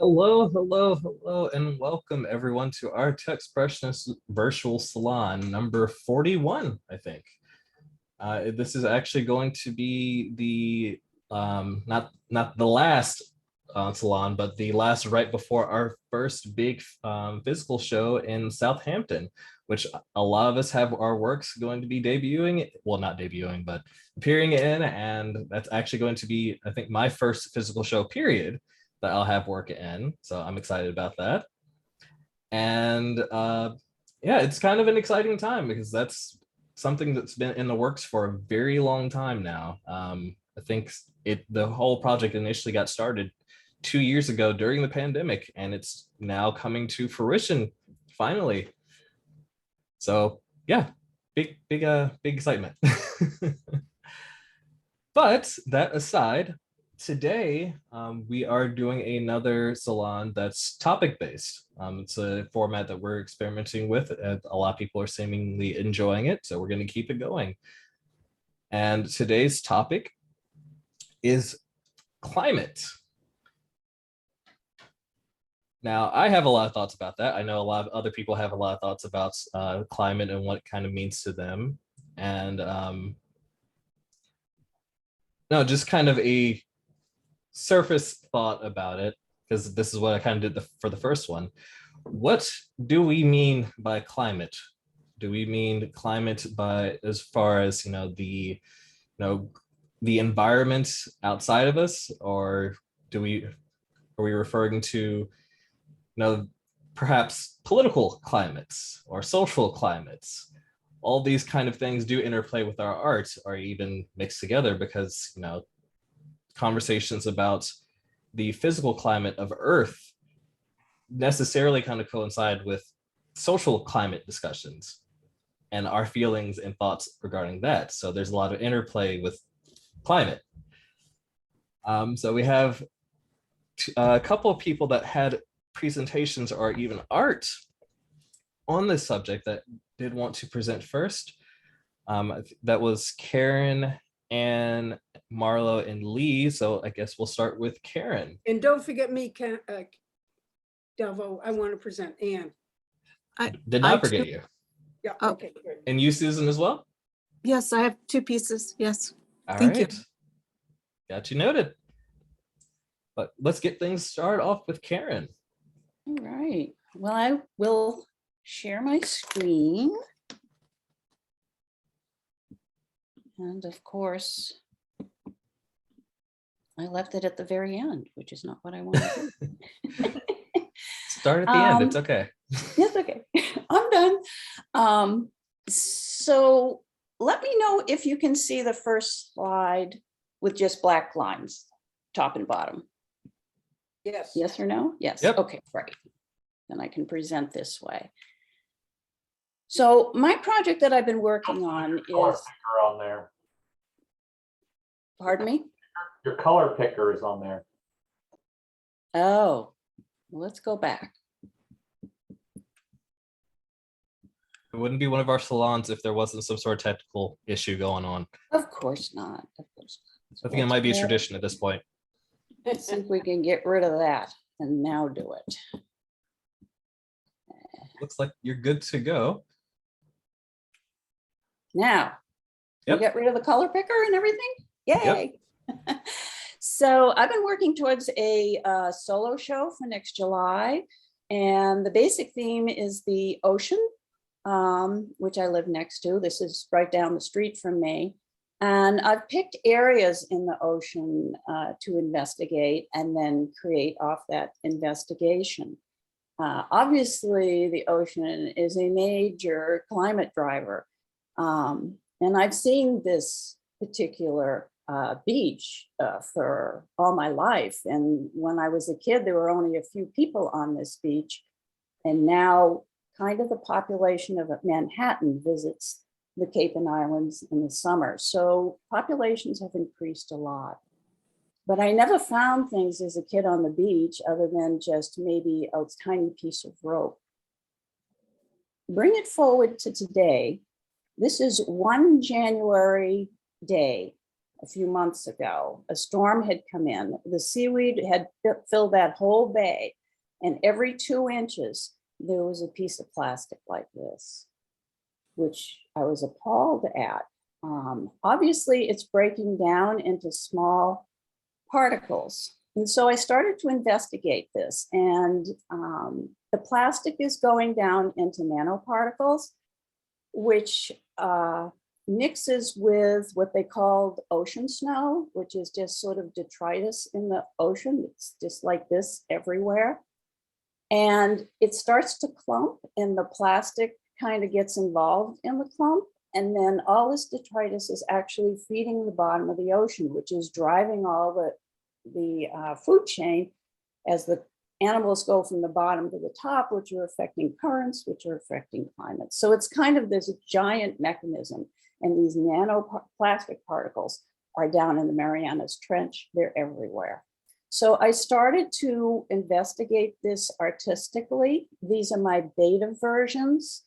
Hello, hello, hello, and welcome everyone to our Techspressionist virtual salon number 41, I think. This is actually going to be the not the last salon, but the last right before our first big physical show in Southampton, which a lot of us have our works going to be debuting. Well, not debuting, but appearing in, and that's actually going to be, I think, my first physical show, period, that I'll have work in. So I'm excited about that. And yeah, it's kind of an exciting time because that's something that's been in the works for a very long time now. I think the whole project initially got started 2 years ago during the pandemic, and it's now coming to fruition finally. So yeah, big excitement. But that aside, today we are doing another salon that's topic based. It's a format that we're experimenting with, and a lot of people are seemingly enjoying it, so we're going to keep it going. And today's topic is climate. Now, I have a lot of thoughts about that. I know a lot of other people have a lot of thoughts about climate and what it kind of means to them. And no, just kind of a surface thought about it, because this is what I kind of did for the first one. What do we mean by climate? Do we mean climate by as far as the environment outside of us, or are we referring to perhaps political climates or social climates? All these kind of things do interplay with our art, or even mixed together, because conversations about the physical climate of Earth necessarily kind of coincide with social climate discussions and our feelings and thoughts regarding that. So there's a lot of interplay with climate. So we have a couple of people that had presentations or even art on this subject that did want to present first. That was Karen and Marlo and Lee. So I guess we'll start with Karen. And don't forget me, Davo. I want to present Anne. I did not forget you. Yeah. Okay. Good. And you, Susan, as well? Yes, I have 2 pieces. Yes. Thank you. Got you noted. But let's get things started off with Karen. All right. Well, I will share my screen. And of course, I left it at the very end, which is not what I want to do. Start at the end. It's okay. It's okay. I'm done. So let me know if you can see the first slide with just black lines, top and bottom. Yes. Yes or no? Yes. Yep. Okay, right. Then I can present this way. So my project that I've been working on is on there. Pardon me? Your color picker is on there. Oh, let's go back. It wouldn't be one of our salons if there wasn't some sort of technical issue going on. Of course not. Of course not. I think it might be a tradition at this point. Let's see if we can get rid of that and now do it. Looks like you're good to go. Now, Yep. you get rid of the color picker and everything? Yay. Yep. So I've been working towards a solo show for next July. And the basic theme is the ocean, which I live next to. This is right down the street from me. And I've picked areas in the ocean to investigate and then create off that investigation. Obviously, the ocean is a major climate driver. And I've seen this particular beach for all my life. And when I was a kid, there were only a few people on this beach. And now kind of the population of Manhattan visits the Cape and Islands in the summer. So populations have increased a lot. But I never found things as a kid on the beach other than just maybe a tiny piece of rope. Bring it forward to today. This is one January day a few months ago. A storm had come in. The seaweed had filled that whole bay, and every 2 inches, there was a piece of plastic like this, which I was appalled at. Obviously, it's breaking down into small particles. And so I started to investigate this, and the plastic is going down into nanoparticles, which mixes with what they called ocean snow, which is just sort of detritus in the ocean. It's just like this everywhere. And it starts to clump, and the plastic kind of gets involved in the clump. And then all this detritus is actually feeding the bottom of the ocean, which is driving all the food chain as the animals go from the bottom to the top, which are affecting currents, which are affecting climate. So it's kind of this giant mechanism, and these nanoplastic particles are down in the Marianas Trench. They're everywhere. So I started to investigate this artistically. These are my beta versions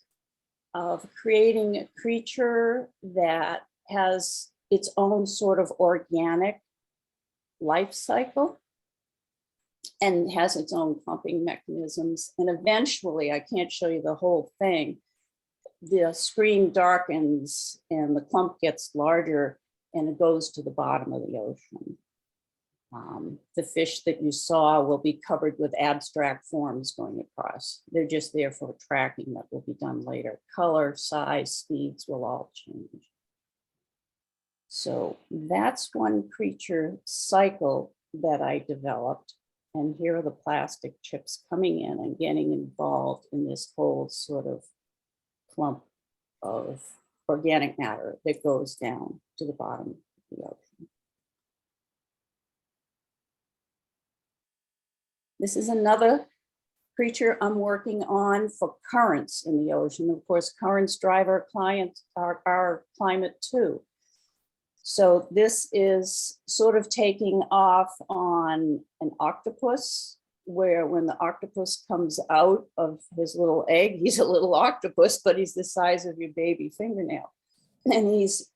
of creating a creature that has its own sort of organic life cycle and has its own clumping mechanisms. And eventually, I can't show you the whole thing, the screen darkens and the clump gets larger and it goes to the bottom of the ocean. The fish that you saw will be covered with abstract forms going across. They're just there for tracking that will be done later. Color, size, speeds will all change. So that's one creature cycle that I developed. And here are the plastic chips coming in and getting involved in this whole sort of clump of organic matter that goes down to the bottom of the ocean. This is another creature I'm working on for currents in the ocean. Of course, currents drive our climate too. So this is sort of taking off on an octopus, where when the octopus comes out of his little egg, he's a little octopus, but he's the size of your baby fingernail. And he's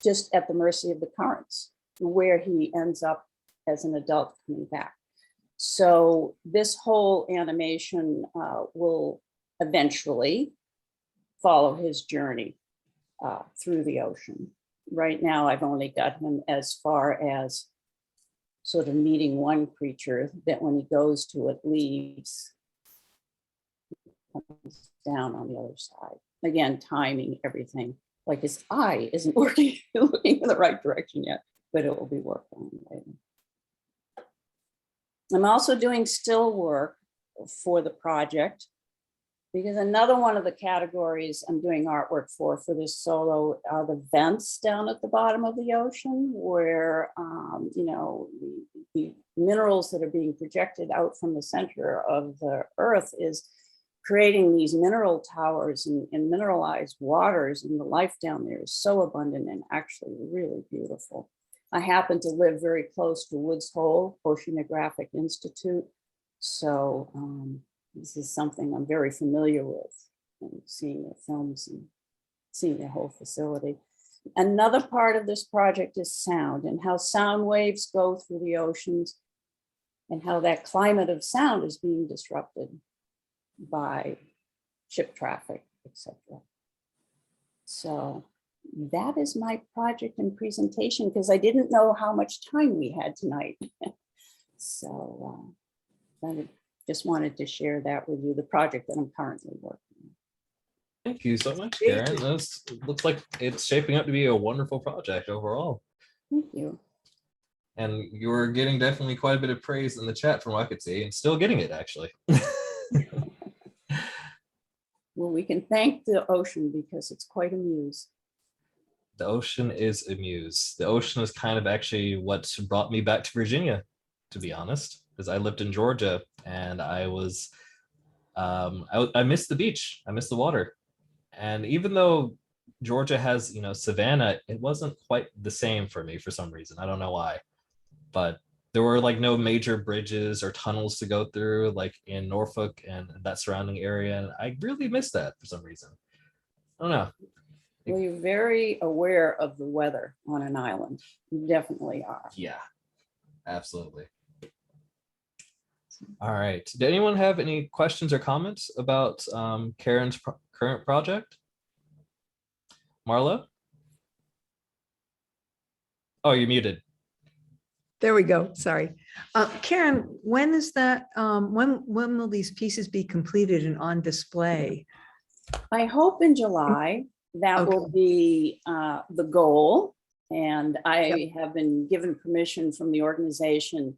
just at the mercy of the currents, where he ends up as an adult coming back. So this whole animation will eventually follow his journey through the ocean. Right now, I've only got him as far as sort of meeting one creature that when he goes to it, leaves, comes down on the other side. Again, timing everything. Like his eye isn't working, looking in the right direction yet, but it will be worked on later. I'm also doing still work for the project, because another one of the categories I'm doing artwork for this solo are the vents down at the bottom of the ocean, where you know, the minerals that are being projected out from the center of the earth is creating these mineral towers and mineralized waters, and the life down there is so abundant and actually really beautiful. I happen to live very close to Woods Hole Oceanographic Institute, so this is something I'm very familiar with, and seeing their films and seeing their whole facility. Another part of this project is sound, and how sound waves go through the oceans, and how that climate of sound is being disrupted by ship traffic, etc. So that is my project and presentation, because I didn't know how much time we had tonight. So I just wanted to share that with you, the project that I'm currently working on. Thank you so much, Karen. This looks like it's shaping up to be a wonderful project overall. Thank you. And you're getting definitely quite a bit of praise in the chat from what I could see, and still getting it, actually. Well, we can thank the ocean because it's quite a muse. The ocean is a muse. The ocean is kind of actually what brought me back to Virginia, to be honest, because I lived in Georgia, and I was, I missed the beach. I missed the water. And even though Georgia has, you know, Savannah, it wasn't quite the same for me for some reason. I don't know why, but there were like no major bridges or tunnels to go through like in Norfolk and that surrounding area. And I really missed that for some reason. I don't know. Well, you're very aware of the weather on an island. You definitely are. Yeah, absolutely. All right. Did anyone have any questions or comments about Karen's current project? Marlo? Oh, you're muted. There we go. Sorry. Karen, when is that, when will these pieces be completed and on display? I hope in July, that will be the goal. And I have been given permission from the organization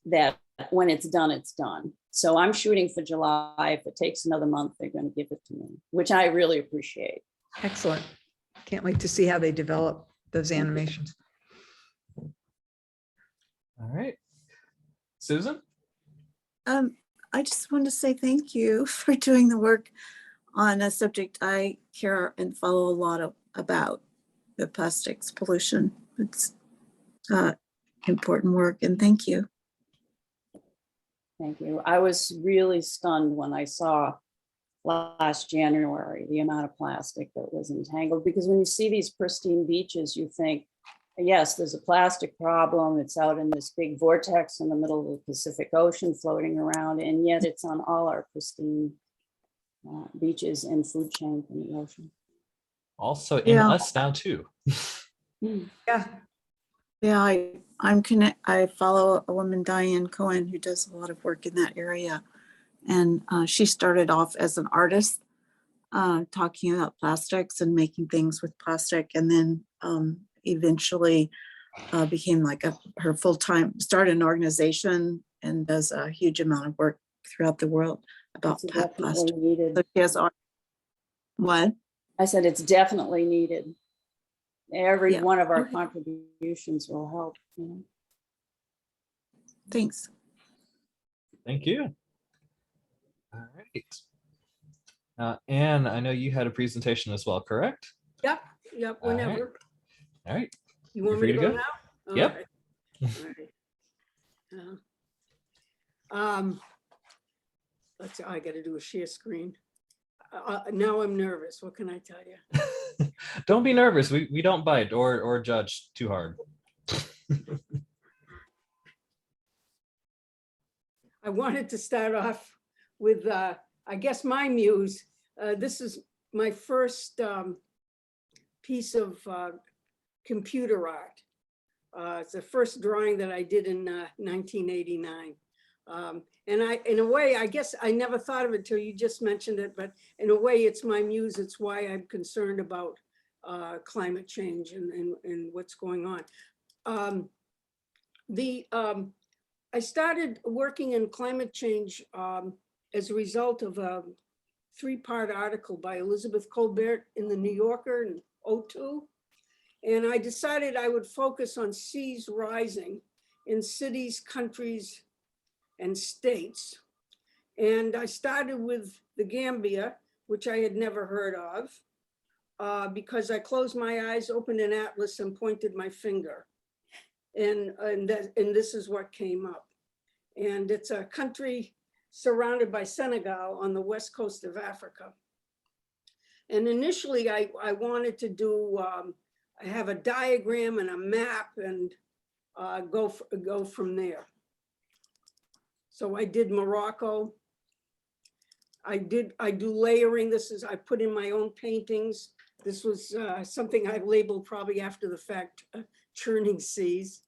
that when it's done, it's done. So I'm shooting for July. If it takes another month, they're going to give it to me, which I really appreciate. Excellent. Can't wait to see how they develop those animations. All right. Susan? I just want to say thank you for doing the work on a subject I care and follow a lot about, the plastics pollution. It's important work, and thank you. Thank you. I was really stunned when I saw last January the amount of plastic that was entangled, because when you see these pristine beaches, you think, yes, there's a plastic problem. It's out in this big vortex in the middle of the Pacific Ocean floating around, and yet it's on all our pristine beaches and food chain in the ocean. Also in us now too. Yeah. Yeah, I follow a woman, Diane Cohen, who does a lot of work in that area. And she started off as an artist, talking about plastics and making things with plastic. And then eventually became like her full-time, started an organization and does a huge amount of work throughout the world about It's definitely plastic. needed. So she has art. What? I said it's definitely needed. Every Yeah. one of our Okay. contributions will help. You know? Thanks. Thank you. All right. Anne, I know you had a presentation as well, correct? Yep, All right. whenever. All right. You want You're me to free go to now? Yep. All right. All right. Let's see, I gotta do a share screen. Now I'm nervous. What can I tell you? Don't be nervous. We don't bite or judge too hard. I wanted to start off with, I guess, my muse. This is my first piece of computer art. It's the first drawing that I did in 1989. And in a way, I guess I never thought of it till you just mentioned it, but in a way it's my muse. It's why I'm concerned about climate change and what's going on. I started working in climate change as a result of a 3-part article by Elizabeth Colbert in the New Yorker in '02. And I decided I would focus on seas rising in cities, countries, and states. And I started with the Gambia, which I had never heard of, because I closed my eyes, opened an atlas, and pointed my finger. And this is what came up. And it's a country surrounded by Senegal on the west coast of Africa. And initially I wanted to do, I have a diagram and a map and go from there. So I did Morocco. I do layering. I put in my own paintings. This was something I labeled probably after the fact, churning seas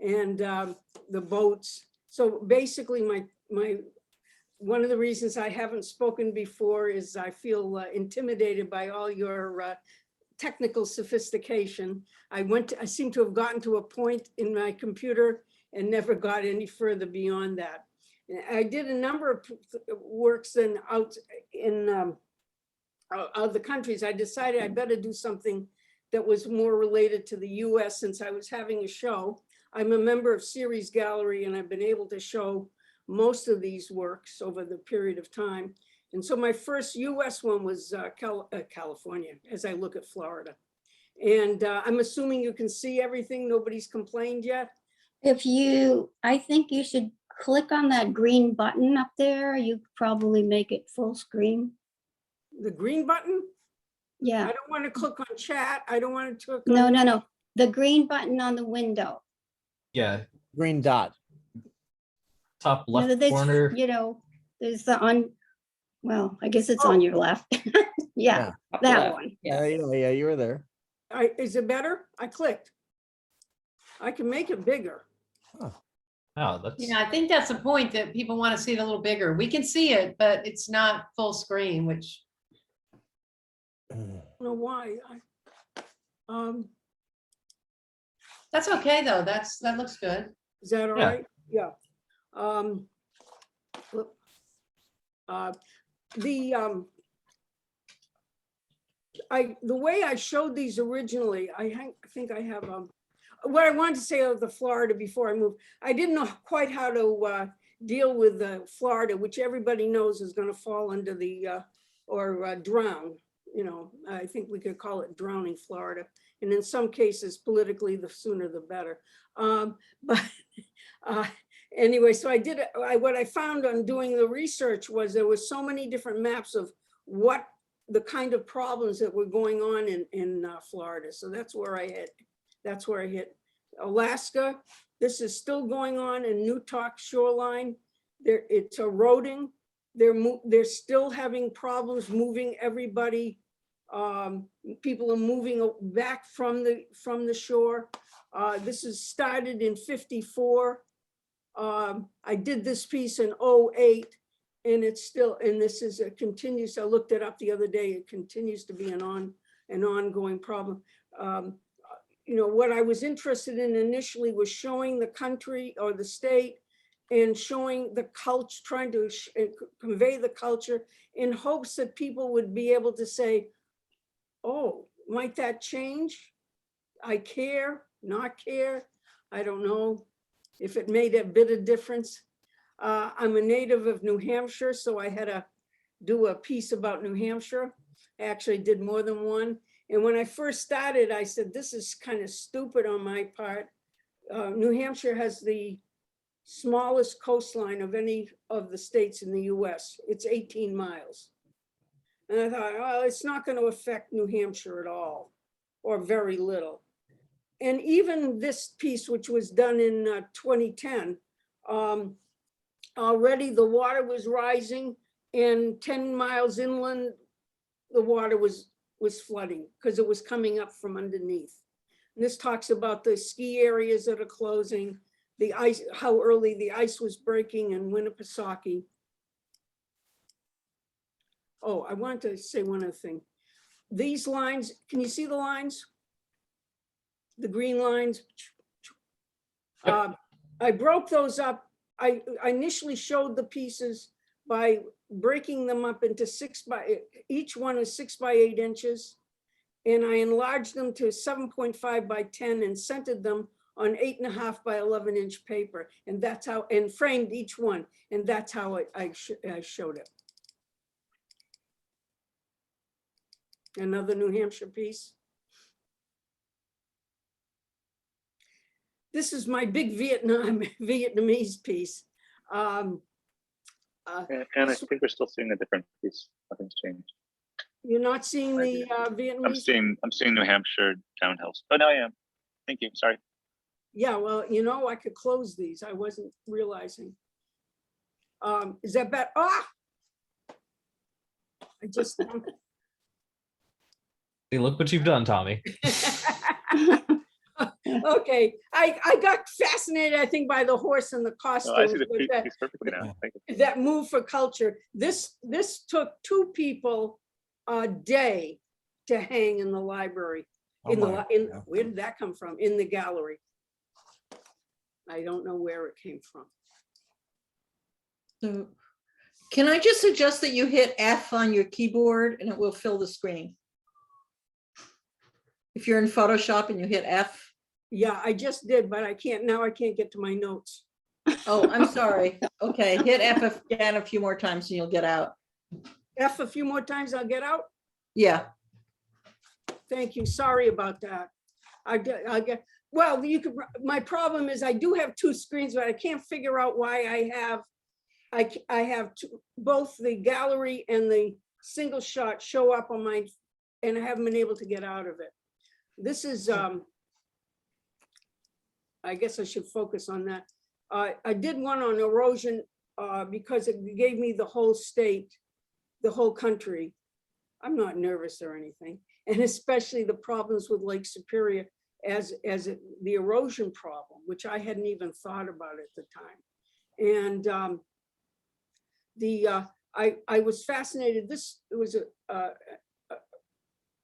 and the boats. So basically one of the reasons I haven't spoken before is I feel intimidated by all your technical sophistication. I seem to have gotten to a point in my computer and never got any further beyond that. I did a number of works out in other countries. I decided I better do something that was more related to the US since I was having a show. I'm a member of Series Gallery and I've been able to show most of these works over the period of time. And so my first US one was California, as I look at Florida. And I'm assuming you can see everything. Nobody's complained yet. I think you should click on that green button up there. You could probably make it full screen. The green button? Yeah, I don't want to click on chat. I don't want to click no, on, no. The green button on the window. Yeah, Green dot. top You know, left there's, corner. you know, there's the well, I guess it's Oh. on your left. Yeah, Up that left. one. Yeah. Yeah, you were there. is it better? I clicked. I can make it bigger. Oh, that's Yeah, I think that's the point, that people want to see it a little bigger. We can see it, but it's not full screen, which, I don't know why. that's okay, though. That looks good. Is that all Yeah. right? Yeah. Whoop. The way I showed these originally, I think I have, what I wanted to say of the Florida before I move, I didn't know quite how to deal with the Florida, which everybody knows is gonna fall under the, or drown, you know, I think we could call it drowning Florida. And in some cases, politically, the sooner the better. But anyway, so what I found on doing the research was there was so many different maps of what the kind of problems that were going on in Florida. So that's where I hit. Alaska, this is still going on in Newtok shoreline. It's eroding. They're still having problems moving everybody. People are moving back from the shore. This is started in 54. I did this piece in 08, and it's still, and this is a continuous, I looked it up the other day, it continues to be an ongoing problem. You know, what I was interested in initially was showing the country or the state and showing the culture, trying to convey the culture in hopes that people would be able to say, oh, might that change? I care, not care. I don't know if it made a bit of difference. I'm a native of New Hampshire, so I had to do a piece about New Hampshire. I actually did more than one. And when I first started, I said, this is kind of stupid on my part. New Hampshire has the smallest coastline of any of the states in the US. It's 18 miles. And I thought, well, it's not going to affect New Hampshire at all, or very little. And even this piece, which was done in 2010, already the water was rising, and 10 miles inland, the water was flooding because it was coming up from underneath. And this talks about the ski areas that are closing, the ice, how early the ice was breaking in Winnipesaukee. Oh, I wanted to say one other thing. These lines, can you see the lines? The green lines? I broke those up. I initially showed the pieces by breaking them up into each one is 6 by 8 inches. And I enlarged them to 7.5 by 10 and centered them on 8.5 by 11 inch paper. And that's how, and framed each one. And that's how I showed it. Another New Hampshire piece. This is my big Vietnamese piece. And I think we're still seeing a different piece. Nothing's changed. You're not seeing the Vietnamese? I'm seeing New Hampshire downhills. Oh no, I am. Thank you. Sorry. Yeah, well, you know, I could close these. I wasn't realizing. Is that better? Ah! I just. Hey, look what you've done, Tommy. Okay, I got fascinated, I think, by the horse and the No, I costumes. see the with piece perfectly now. Thank you. that move for culture. This took 2 people a day to hang in the library. Where did that come from? In the gallery. I don't know where it came from. So can I just suggest that you hit F on your keyboard and it will fill the screen? If you're in Photoshop and you hit F. Yeah, I just did, but I can't get to my notes. Oh, I'm sorry. Okay, hit F again a few more times and you'll get out. F a few more times, I'll get out. Yeah. Thank you. Sorry about that. I get, well, you could, my problem is I do have 2 screens, but I can't figure out why I have both the gallery and the single shot show up on my and I haven't been able to get out of it. This is, I guess I should focus on that. I did one on erosion because it gave me the whole state, the whole country. I'm not nervous or anything. And especially the problems with Lake Superior as the erosion problem, which I hadn't even thought about at the time. And I was fascinated. This was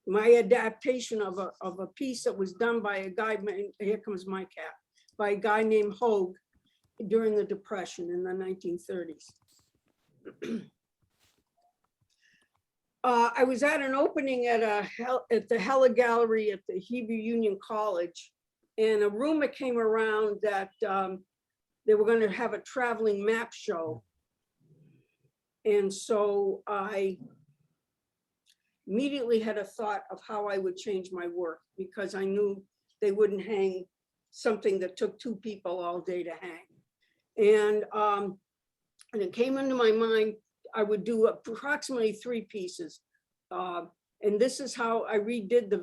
my adaptation of a piece that was done by a guy, here comes my cat, by a guy named Hogue during the Depression in the 1930s. I was at an opening at the Hella Gallery at the Hebrew Union College, and a rumor came around that they were going to have a traveling map show. And so I immediately had a thought of how I would change my work, because I knew they wouldn't hang something that took 2 people all day to hang. And it came into my mind, I would do approximately 3 pieces. And this is how I redid the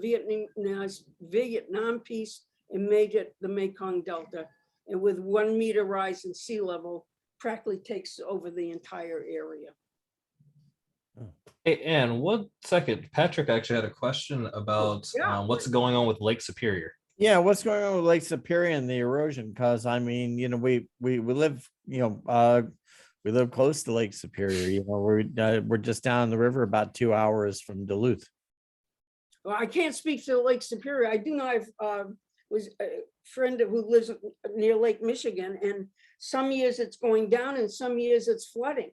Vietnam piece and made it the Mekong Delta. And with 1 meter rise in sea level, practically takes over the entire area. Hey, Ann, 1 second. Patrick actually had a question about what's going on with Lake Superior. Yeah, what's going on with Lake Superior and the erosion? Because I mean, you know, we live, you know, we live close to Lake Superior. You know, we're just down the river about 2 hours from Duluth. Well, I can't speak to Lake Superior. I do know I've was a friend who lives near Lake Michigan, and some years it's going down and some years it's flooding.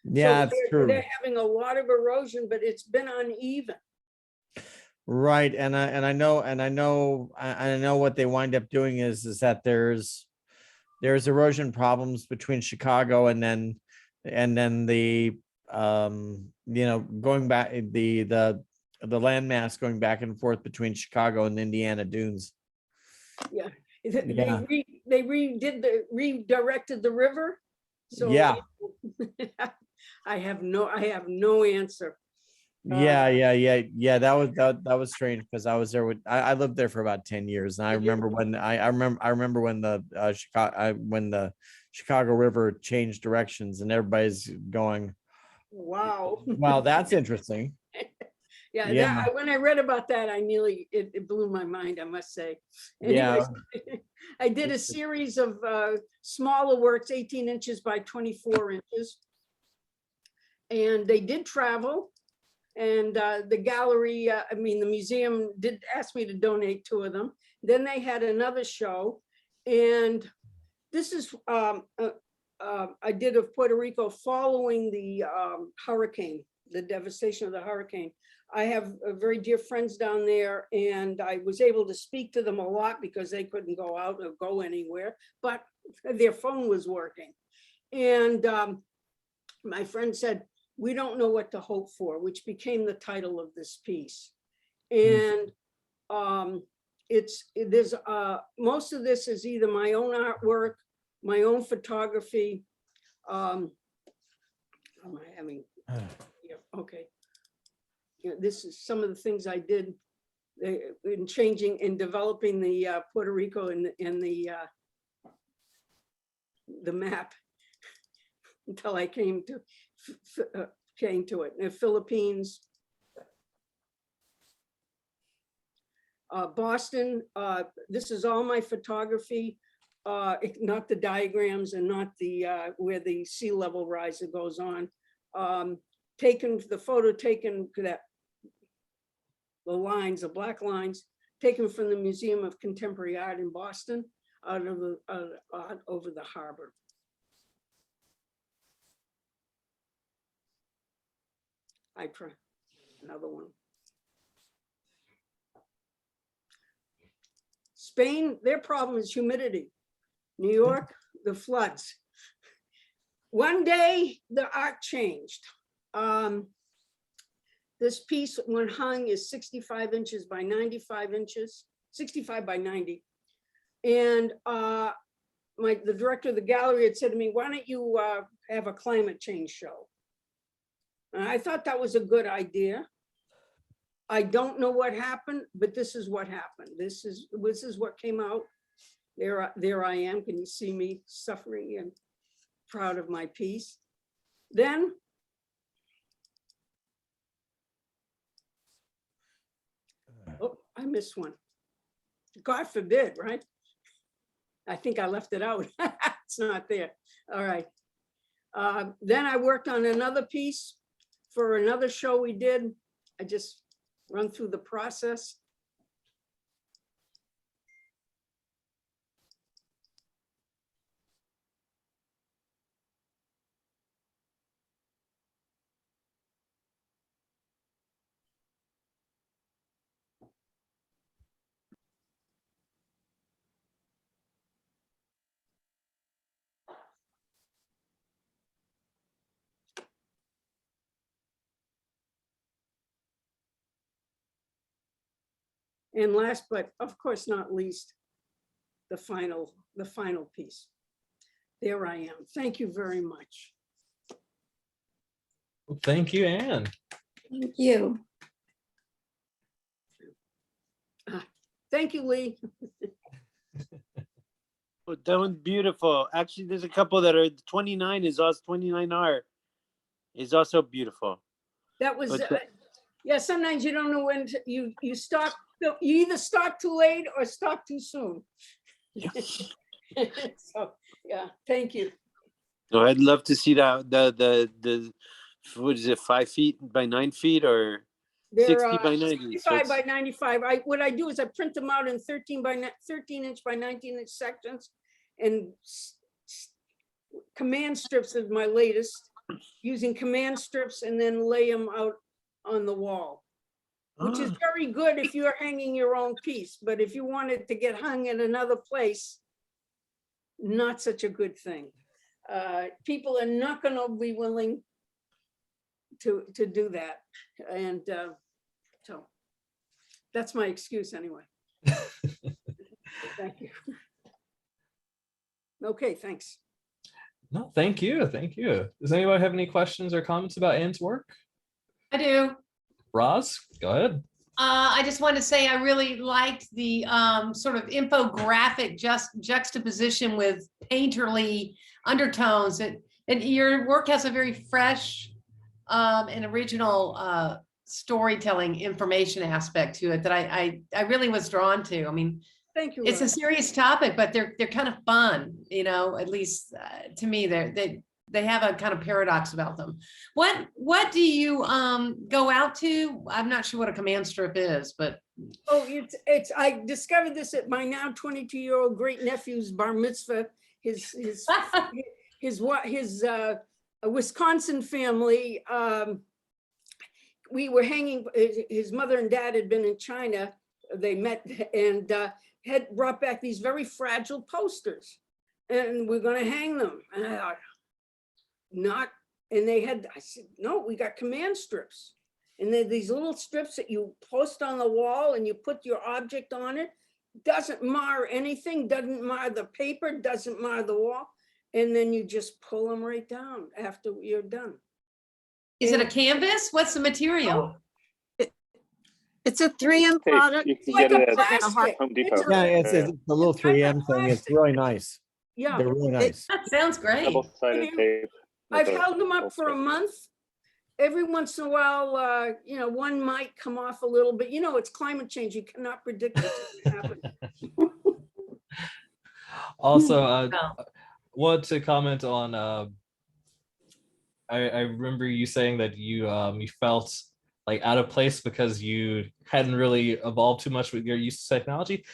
Yeah, so it's true. They're having a lot of erosion, but it's been uneven. Right, and I know what they wind up doing is that there's erosion problems between Chicago and then the you know, going back the landmass going back and forth between Chicago and the Indiana dunes. Yeah, Yeah. they redirected the river. So Yeah. I have no answer. Yeah. That was strange, because I was there with I lived there for about 10 years, and I remember when I remember when the Chicago River changed directions, and everybody's going, Wow. wow, that's interesting. Yeah, when I read about that, I nearly, it blew my mind, I must say. Anyways, I did a series of smaller works, 18 inches by 24 inches. And they did travel. And the gallery, the museum did ask me to donate 2 of them. Then they had another show. And this is, I did of Puerto Rico following the hurricane, the devastation of the hurricane. I have very dear friends down there, and I was able to speak to them a lot because they couldn't go out or go anywhere, but their phone was working. And my friend said, "We don't know what to hope for," which became the title of this piece. And there's most of this is either my own artwork, my own photography. Am I having? Yeah, okay. Yeah, this is some of the things I did in changing and developing the Puerto Rico and the map until I came to it. The Philippines, Boston. This is all my photography, not the diagrams and not the where the sea level rise goes on. The photo taken that the lines, the black lines, taken from the Museum of Contemporary Art in Boston, out of the over the harbor. I try another one. Spain, their problem is humidity. New York, the floods. One day, the art changed. This piece, when hung, is 65 inches by 95 inches, 65 by 90. And the director of the gallery had said to me, "Why don't you have a climate change show?" And I thought that was a good idea. I don't know what happened, but this is what happened. This is what came out. There I am. Can you see me suffering and proud of my piece? Then oh, I missed one. God forbid, right? I think I left it out. It's not there. All right. Then I worked on another piece for another show we did. I just run through the process. And last, but of course not least, the final piece. There I am. Thank you very much. Well, thank you, Anne. Thank you. Thank you, Lee. Oh, that one's beautiful. Actually, there's a couple that are 29 is also 29R is also beautiful. That was, But yeah, sometimes you don't know when you stop, you either stop too late or stop too soon. So, yeah, thank you. No, I'd love to see that the what is it, 5 feet by 9 feet or They're 60 by 90? So 65 by it's- 95. What I do is I print them out in 13 inch by 19 inch sections, and command strips is my latest, using command strips and then lay them out on the wall, which is very good if you're hanging your own piece. But if you want it to get hung in another place, not such a good thing. People are not going to be willing to do that. And so that's my excuse anyway. Thank you. Okay, thanks. No, thank you. Thank you. Does anybody have any questions or comments about Anne's work? I do. Roz, go ahead. I just want to say I really liked the sort of infographic juxtaposition with painterly undertones. And your work has a very fresh and original storytelling information aspect to it that I really was drawn to. I mean, thank you. It's a serious topic, but they're kind of fun, you know, at least to me. They have a kind of paradox about them. What do you go out to? I'm not sure what a command strip is, but oh, it's I discovered this at my now 22-year-old great nephew's bar mitzvah. His Wisconsin family. We were hanging. His mother and dad had been in China. They met and had brought back these very fragile posters, and we're going to hang them. And I thought, not. And they had. I said, no, we got command strips, and they're these little strips that you post on the wall, and you put your object on it. Doesn't mar anything. Doesn't mar the paper. Doesn't mar the wall. And then you just pull them right down after you're done. is it a canvas? What's the material? It's a 3M product. You can Like get a it at plastic. Home Depot. It's a- Yeah, it's a little It's kind of 3M thing. It's really nice. Yeah, They're really nice. That sounds great. Double-sided tape. I've with a held them up for a holster. month. Every once in a while, you know, one might come off a little bit. You know, it's climate change. You cannot predict what's going to happen. Also, Wow. want to comment on. I remember you saying that you felt like out of place because you hadn't really evolved too much with your use of technology.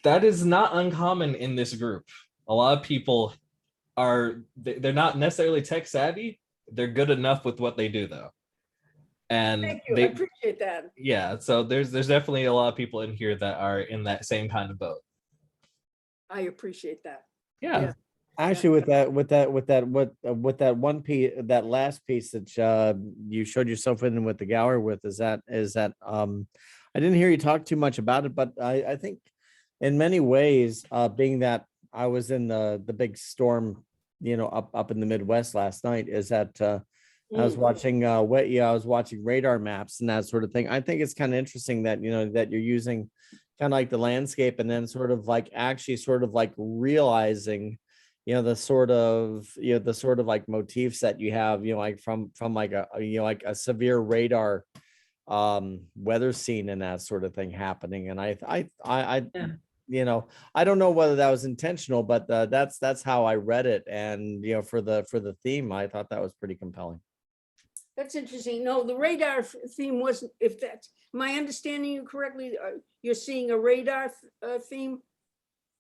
That is not uncommon in this group. A lot of people they're not necessarily tech savvy. They're good enough with what they do though. And Thank you. I appreciate that. yeah, so there's definitely a lot of people in here that are in that same kind of boat. I appreciate that. Yeah. Actually, with that one piece, that last piece that you showed yourself in with the gallery with, is that I didn't hear you talk too much about it, but I think in many ways, being that I was in the big storm, you know, up in the Midwest last night, is that I was Mm. watching I was watching radar maps and that sort of thing. I think it's kind of interesting that, you know, that you're using kind of like the landscape and then sort of like actually sort of like realizing, you know, the sort of, you know, the sort of like motifs that you have, you know, like from like a, you know, like a severe radar weather scene and that sort of thing happening. And I Yeah. you know, I don't know whether that was intentional, but that's how I read it. And, you know, for the theme, I thought that was pretty compelling. That's interesting. No, the radar theme wasn't, if that's, am I understanding you correctly? You're seeing a radar theme?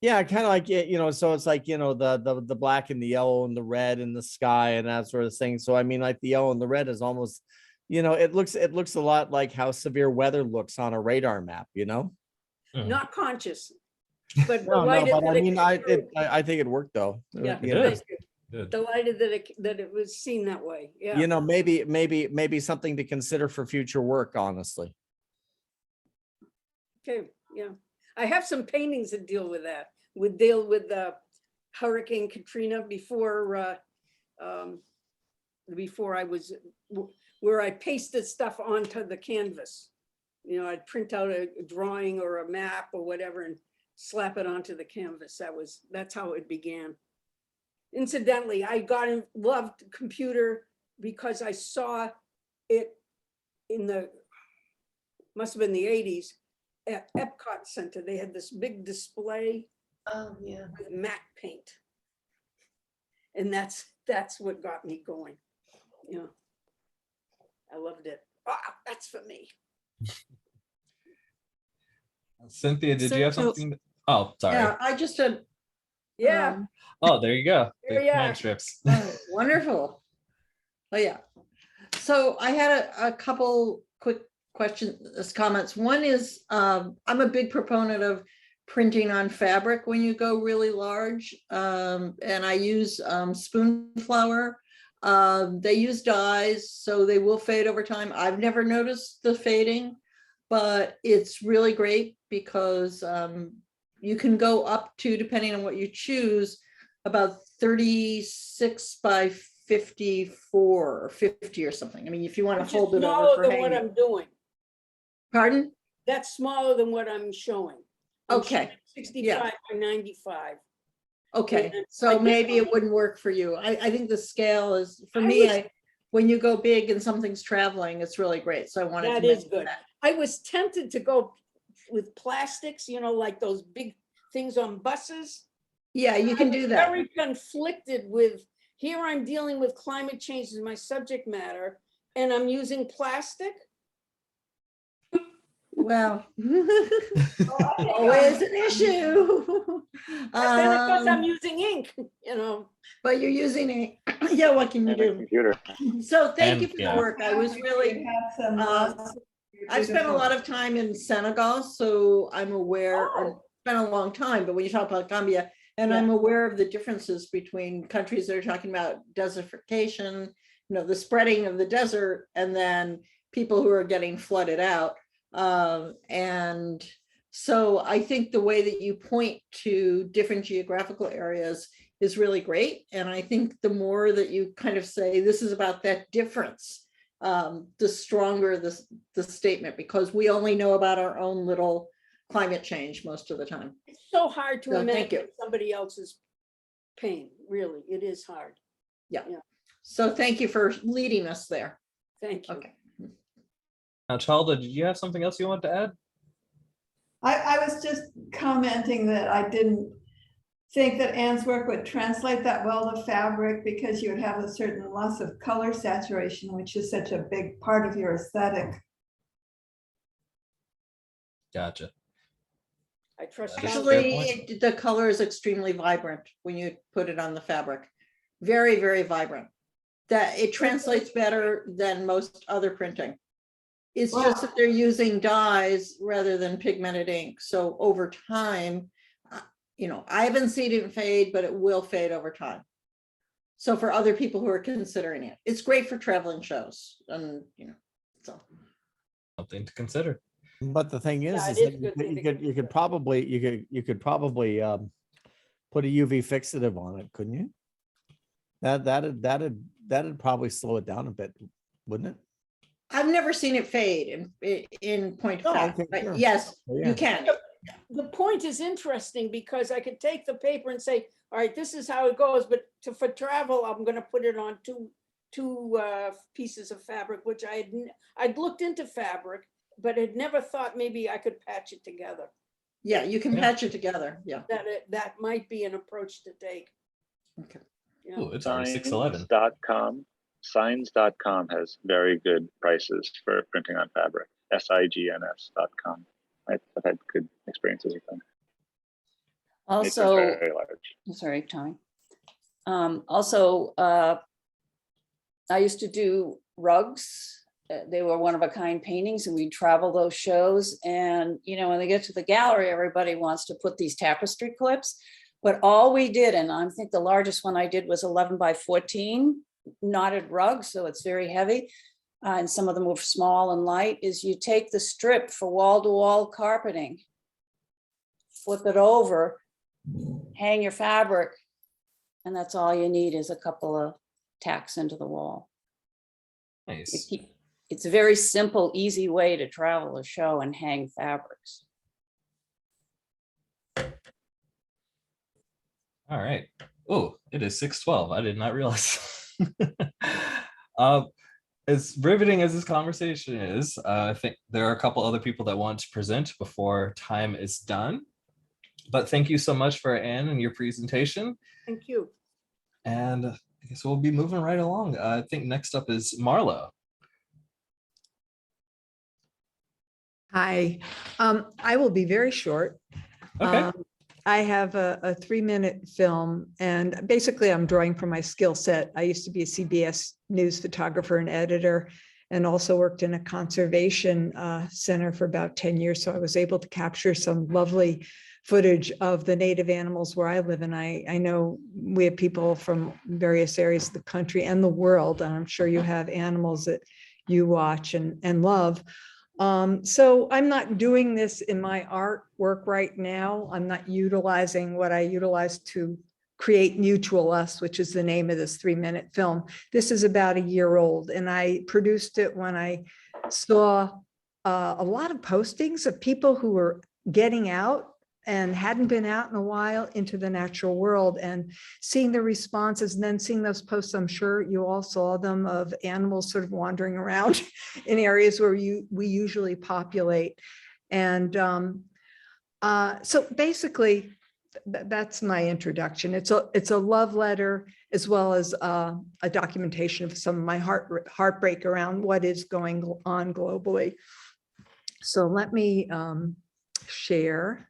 Yeah, kind of like it, you know, so it's like, you know, the black and the yellow and the red and the sky and that sort of thing. So I mean, like the yellow and the red is almost, you know, it looks a lot like how severe weather looks on a radar map, you know? Not conscious, but No, delighted but I that it mean, came through. I think it worked though. Yeah, You It know, thank is. you. Good. Delighted that it was seen that way. Yeah. you know, maybe something to consider for future work, honestly. Okay, yeah. I have some paintings that deal with that, would deal with Hurricane Katrina before I was, where I pasted stuff onto the canvas. You know, I'd print out a drawing or a map or whatever and slap it onto the canvas. That's how it began. Incidentally, I loved computer because I saw it in must have been the 80s at Epcot Center. They had this big display Oh, yeah. with matte paint. And that's what got me going. Yeah. I loved it. That's for me. Cynthia, did you have So- something? Oh, sorry. Yeah, I just had. Yeah. Oh, there you go. There The you command are. strips. Wonderful. Oh, yeah. So I had a couple quick questions, comments. One is, I'm a big proponent of printing on fabric when you go really large. And I use spoon flour. They use dyes, so they will fade over time. I've never noticed the fading, but it's really great because you can go up to, depending on what you choose, about 36 by 54 or 50 or something. I mean, if you want to Which is hold it over smaller for than what hanging. I'm doing. Pardon? That's smaller than what I'm showing. I'm Okay. showing 65 by 95. Okay, And so I maybe did- it wouldn't work for you. I think the scale is, for I me, was- when you go big and something's traveling, it's really great. So I wanted to That is mention good. that. I was tempted to go with plastics, you know, like those big things on buses. Yeah, you can do that. Very conflicted with, here I'm dealing with climate change as my subject matter, and I'm using plastic. Well, Oh, always an issue. But then because I'm Um, using ink, you know. But you're using it, yeah, what can you And a do? computer. So thank you And- for yeah. the work. I was really, I've spent a lot of time in Senegal, so I'm aware, or Oh. spent a long time, but when you talk about Gambia, and I'm aware of the differences between countries that are talking about desertification, you know, the spreading of the desert, and then people who are getting flooded out. And so I think the way that you point to different geographical areas is really great. And I think the more that you kind of say, this is about that difference, the stronger the statement, because we only know about our own little climate change most of the time. It's so hard to No, thank imagine somebody else's pain, really. It is hard. So thank you for leading us there. Thank you. Okay. Now, Chalda, did you have something else you wanted to add? I was just commenting that I didn't think that Anne's work would translate that well to fabric, because you would have a certain loss of color saturation, which is such a big part of your aesthetic. Gotcha. I trust. That is you. fair Actually, the color is extremely vibrant when you put it on the fabric. Very, very vibrant. That it translates better than most other printing. It's just that they're using dyes rather than pigmented ink. So over time, you know, I haven't seen it fade, but it will fade over time. So for other people who are considering it, it's great for traveling shows, and you know, so. Something to consider. But the thing is, Yeah, is it is that a good thing to you could probably put a UV fixative on it, couldn't you? That'd that'd probably slow it down a bit, wouldn't it? I've never seen it fade in point Oh, of fact, okay, but sure. yes, Oh, yeah. you can. The point is interesting because I could take the paper and say, all right, this is how it goes, but for travel, I'm gonna put it on two pieces of fabric, which I'd looked into fabric, but had never thought maybe I could patch it together. Yeah, you can Yeah. patch it together. Yeah. That might be an approach to take. Okay. Yeah. Oh, it's already 6:11. Signs.com has very good prices for printing on fabric. signs.com. I've had good experiences with them. It's Also, very large. sorry, Tommy. Also, I used to do rugs. They were one of a kind paintings and we'd travel those shows. And, you know, when they get to the gallery, everybody wants to put these tapestry clips. But all we did, and I think the largest one I did was 11 by 14 knotted rugs. So it's very heavy. And some of them were small and light, is you take the strip for wall-to-wall carpeting, flip it over, hang your fabric, and that's all you need is a couple of tacks into the wall. Nice. It's a very simple, easy way to travel a show and hang fabrics. All right. Oh, it is 6:12. I did not realize. As riveting as this conversation is, I think there are a couple other people that want to present before time is done. But thank you so much for Anne and your presentation. Thank you. And I guess we'll be moving right along. I think next up is Marlo. Hi, I will be very short. Okay. I have a 3-minute film, and basically I'm drawing from my skill set. I used to be a CBS News photographer and editor, and also worked in a conservation center for about 10 years. So I was able to capture some lovely footage of the native animals where I live. And I know we have people from various areas of the country and the world, and I'm sure you have animals that you watch and love. So I'm not doing this in my artwork right now. I'm not utilizing what I utilize to create Mutual Us, which is the name of this 3-minute film. This is about a year old, and I produced it when I saw a lot of postings of people who were getting out and hadn't been out in a while into the natural world, and seeing the responses, and then seeing those posts, I'm sure you all saw them, of animals sort of wandering around in areas where we usually populate. And so basically, that's my introduction. It's a love letter, as well as a documentation of some of my heartbreak around what is going on globally. So let me share.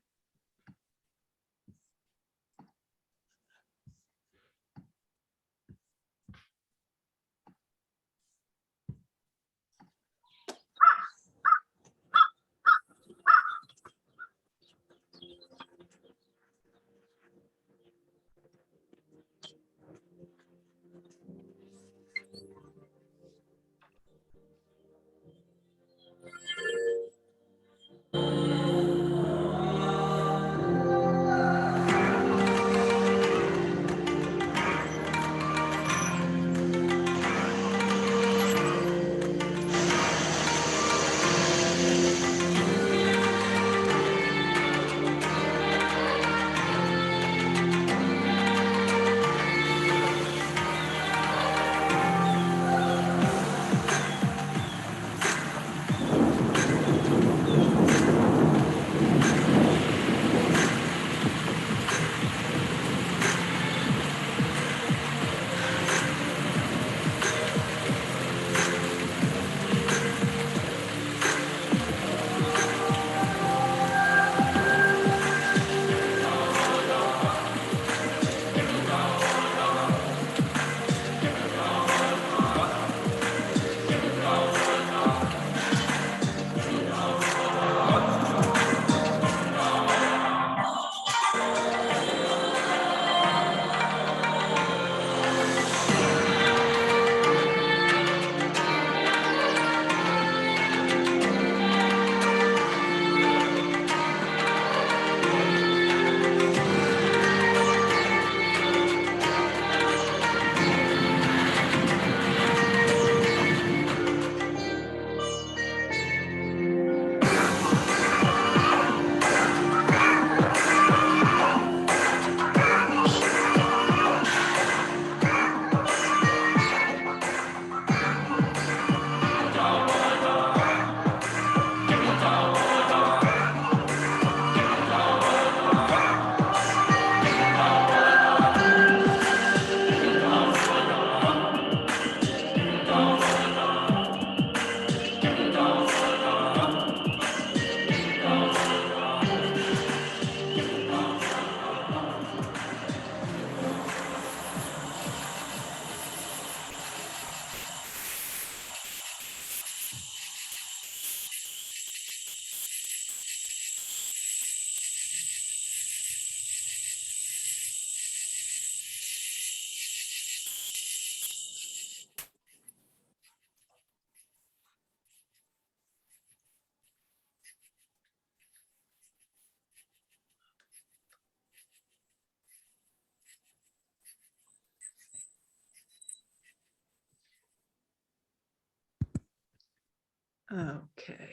Okay.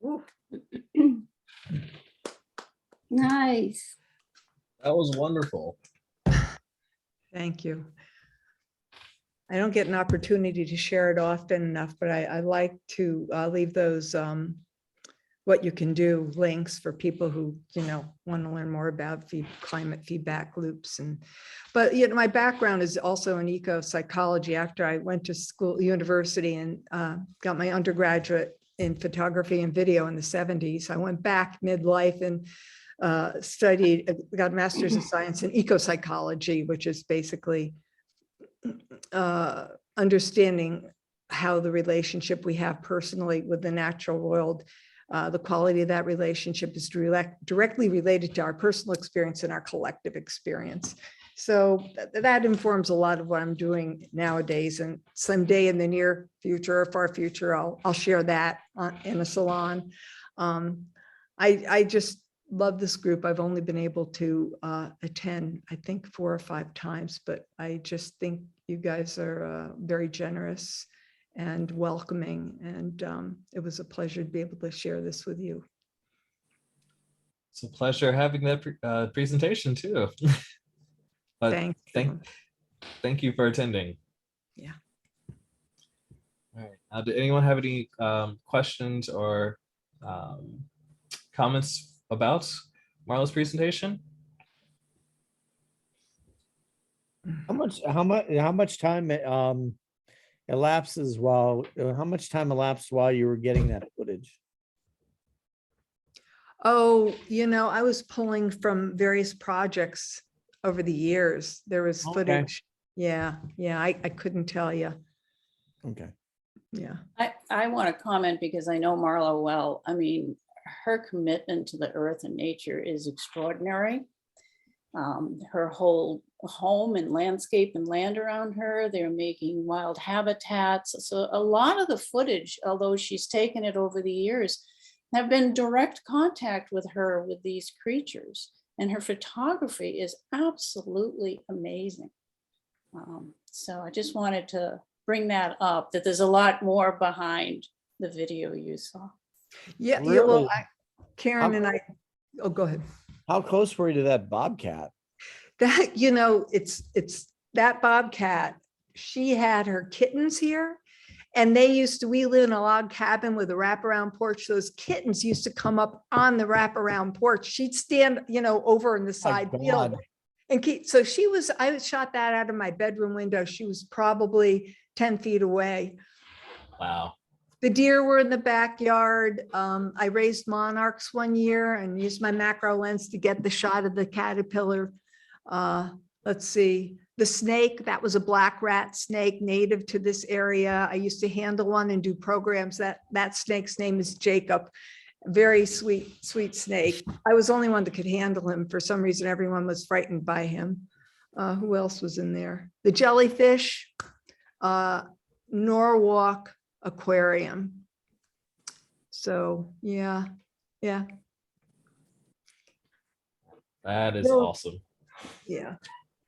Ooh, Nice. That was wonderful. Thank you. I don't get an opportunity to share it often enough, but I like to leave those what you can do links for people who, want to learn more about climate feedback loops. But my background is also in eco psychology. After I went to university and got my undergraduate in photography and video in the 70s, I went back midlife and got a master's of science in eco psychology, which is basically understanding how the relationship we have personally with the natural world, the quality of that relationship is directly related to our personal experience and our collective experience. So that informs a lot of what I'm doing nowadays. And someday in the near future or far future, I'll share that in a salon. I just love this group. I've only been able to attend, I think 4 or 5 times, but I just think you guys are very generous and welcoming. And it was a pleasure to be able to share this with you. It's a pleasure having that presentation too. But thank you for attending. Yeah. All right. Did anyone have any questions or comments about Marla's presentation? How much time elapses while how much time elapsed while you were getting that footage? Oh, I was pulling from various projects over the years. There was footage. Yeah. I couldn't tell you. Okay. Yeah. I want to comment because I know Marla well. I mean, her commitment to the earth and nature is extraordinary. Her whole home and landscape and land around her, they're making wild habitats. So a lot of the footage, although she's taken it over the years, have been direct contact with her with these creatures. And her photography is absolutely amazing. So I just wanted to bring that up, that there's a lot more behind the video you saw. Yeah, Really? well, Karen and I, oh, go ahead. How close were you to that bobcat? That, it's that bobcat, she had her kittens here. And we live in a log cabin with a wraparound porch. Those kittens used to come up on the wraparound porch. She'd stand, over in the side field and keep. So I shot that out of my bedroom window. She was probably 10 feet away. Wow. The deer were in the backyard. I raised monarchs one year and used my macro lens to get the shot of the caterpillar. Let's see. The snake, that was a black rat snake native to this area. I used to handle one and do programs. That snake's name is Jacob. Very sweet snake. I was the only one that could handle him. For some reason, everyone was frightened by him. Who else was in there? The jellyfish, Norwalk Aquarium. So yeah. That is awesome. Yeah.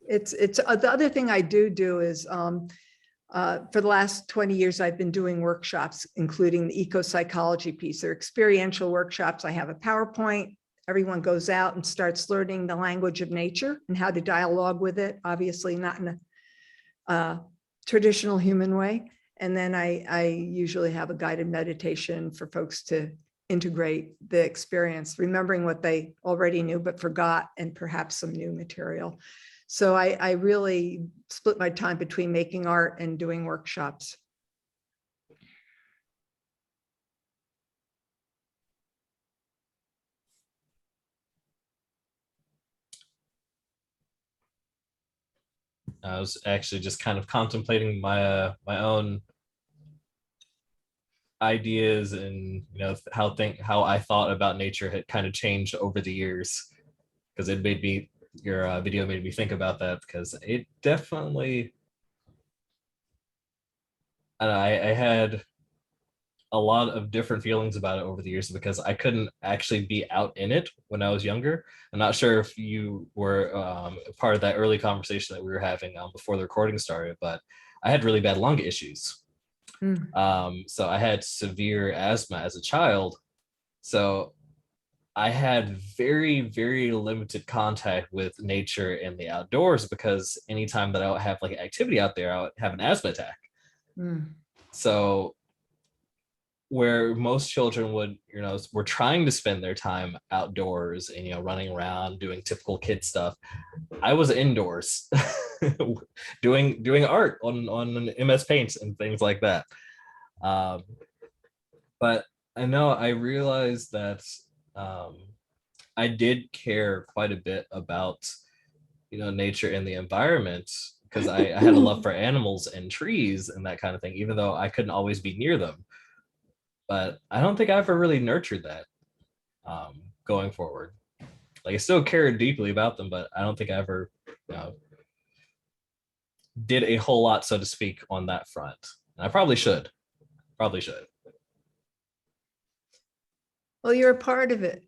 It's the other thing I do is for the last 20 years, I've been doing workshops, including the eco psychology piece. They're experiential workshops. I have a PowerPoint. Everyone goes out and starts learning the language of nature and how to dialogue with it, obviously not in a traditional human way. And then I usually have a guided meditation for folks to integrate the experience, remembering what they already knew but forgot, and perhaps some new material. So I really split my time between making art and doing workshops. I was actually just kind of contemplating my own ideas and how I thought about nature had kind of changed over the years, because it made me your video made me think about that, because it definitely I had a lot of different feelings about it over the years because I couldn't actually be out in it when I was younger. I'm not sure if you were part of that early conversation that we were having before the recording started, but I had really bad lung issues. So I had severe asthma as a child. So I had very, very limited contact with nature and the outdoors because anytime that I would have like an activity out there, I would have an asthma attack. So where most children would, were trying to spend their time outdoors and, running around, doing typical kid stuff, I was indoors doing art on MS Paint and things like that. But I realized that I did care quite a bit about, nature and the environment because I had a love for animals and trees and that kind of thing, even though I couldn't always be near them. But I don't think I ever really nurtured that going forward. Like I still cared deeply about them, but I don't think I ever did a whole lot, so to speak, on that front. And I probably should. Well, you're a part of it,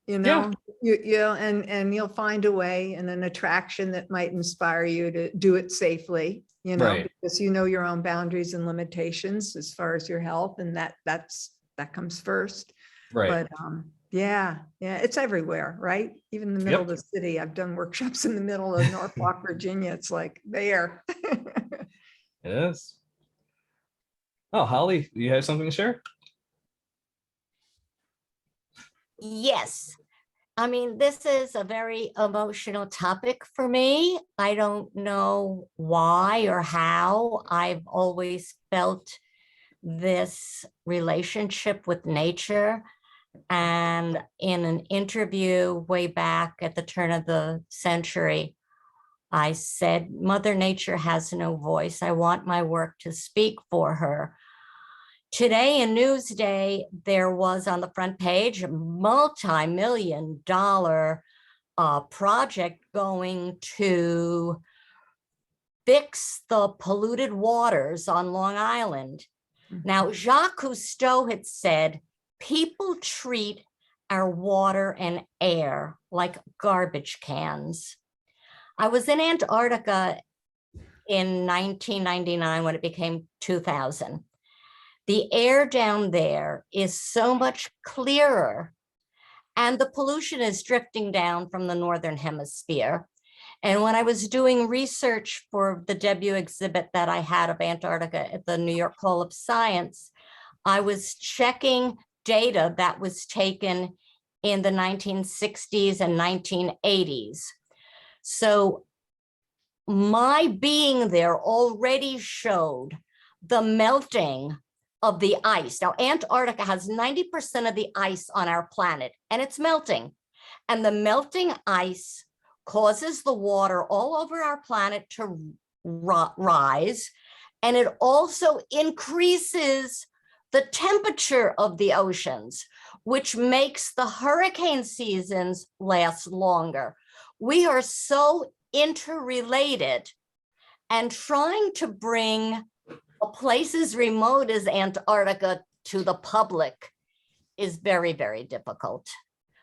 and you'll find a way and an attraction that might inspire you to do it safely, Right. because you know your own boundaries and limitations as far as your health, and that comes first. Right. But yeah, it's everywhere, right? Even in the middle of the city. I've done workshops in the middle of Norfolk, Virginia. It's like there. It is. Oh, Holly, you have something to share? Yes. I mean, this is a very emotional topic for me. I don't know why or how. I've always felt this relationship with nature. And in an interview way back at the turn of the century, I said, Mother Nature has no voice. I want my work to speak for her. Today in Newsday, there was on the front page a multi-million-dollar project going to fix the polluted waters on Long Island. Now, Jacques Cousteau had said, people treat our water and air like garbage cans. I was in Antarctica in 1999 when it became 2000. The air down there is so much clearer, and the pollution is drifting down from the Northern Hemisphere. And when I was doing research for the debut exhibit that I had of Antarctica at the New York Hall of Science, I was checking data that was taken in the 1960s and 1980s. So my being there already showed the melting of the ice. Now, Antarctica has 90% of the ice on our planet, and it's melting. And the melting ice causes the water all over our planet to rise, and it also increases the temperature of the oceans, which makes the hurricane seasons last longer. We are so interrelated, and trying to bring a place as remote as Antarctica to the public is very, very difficult.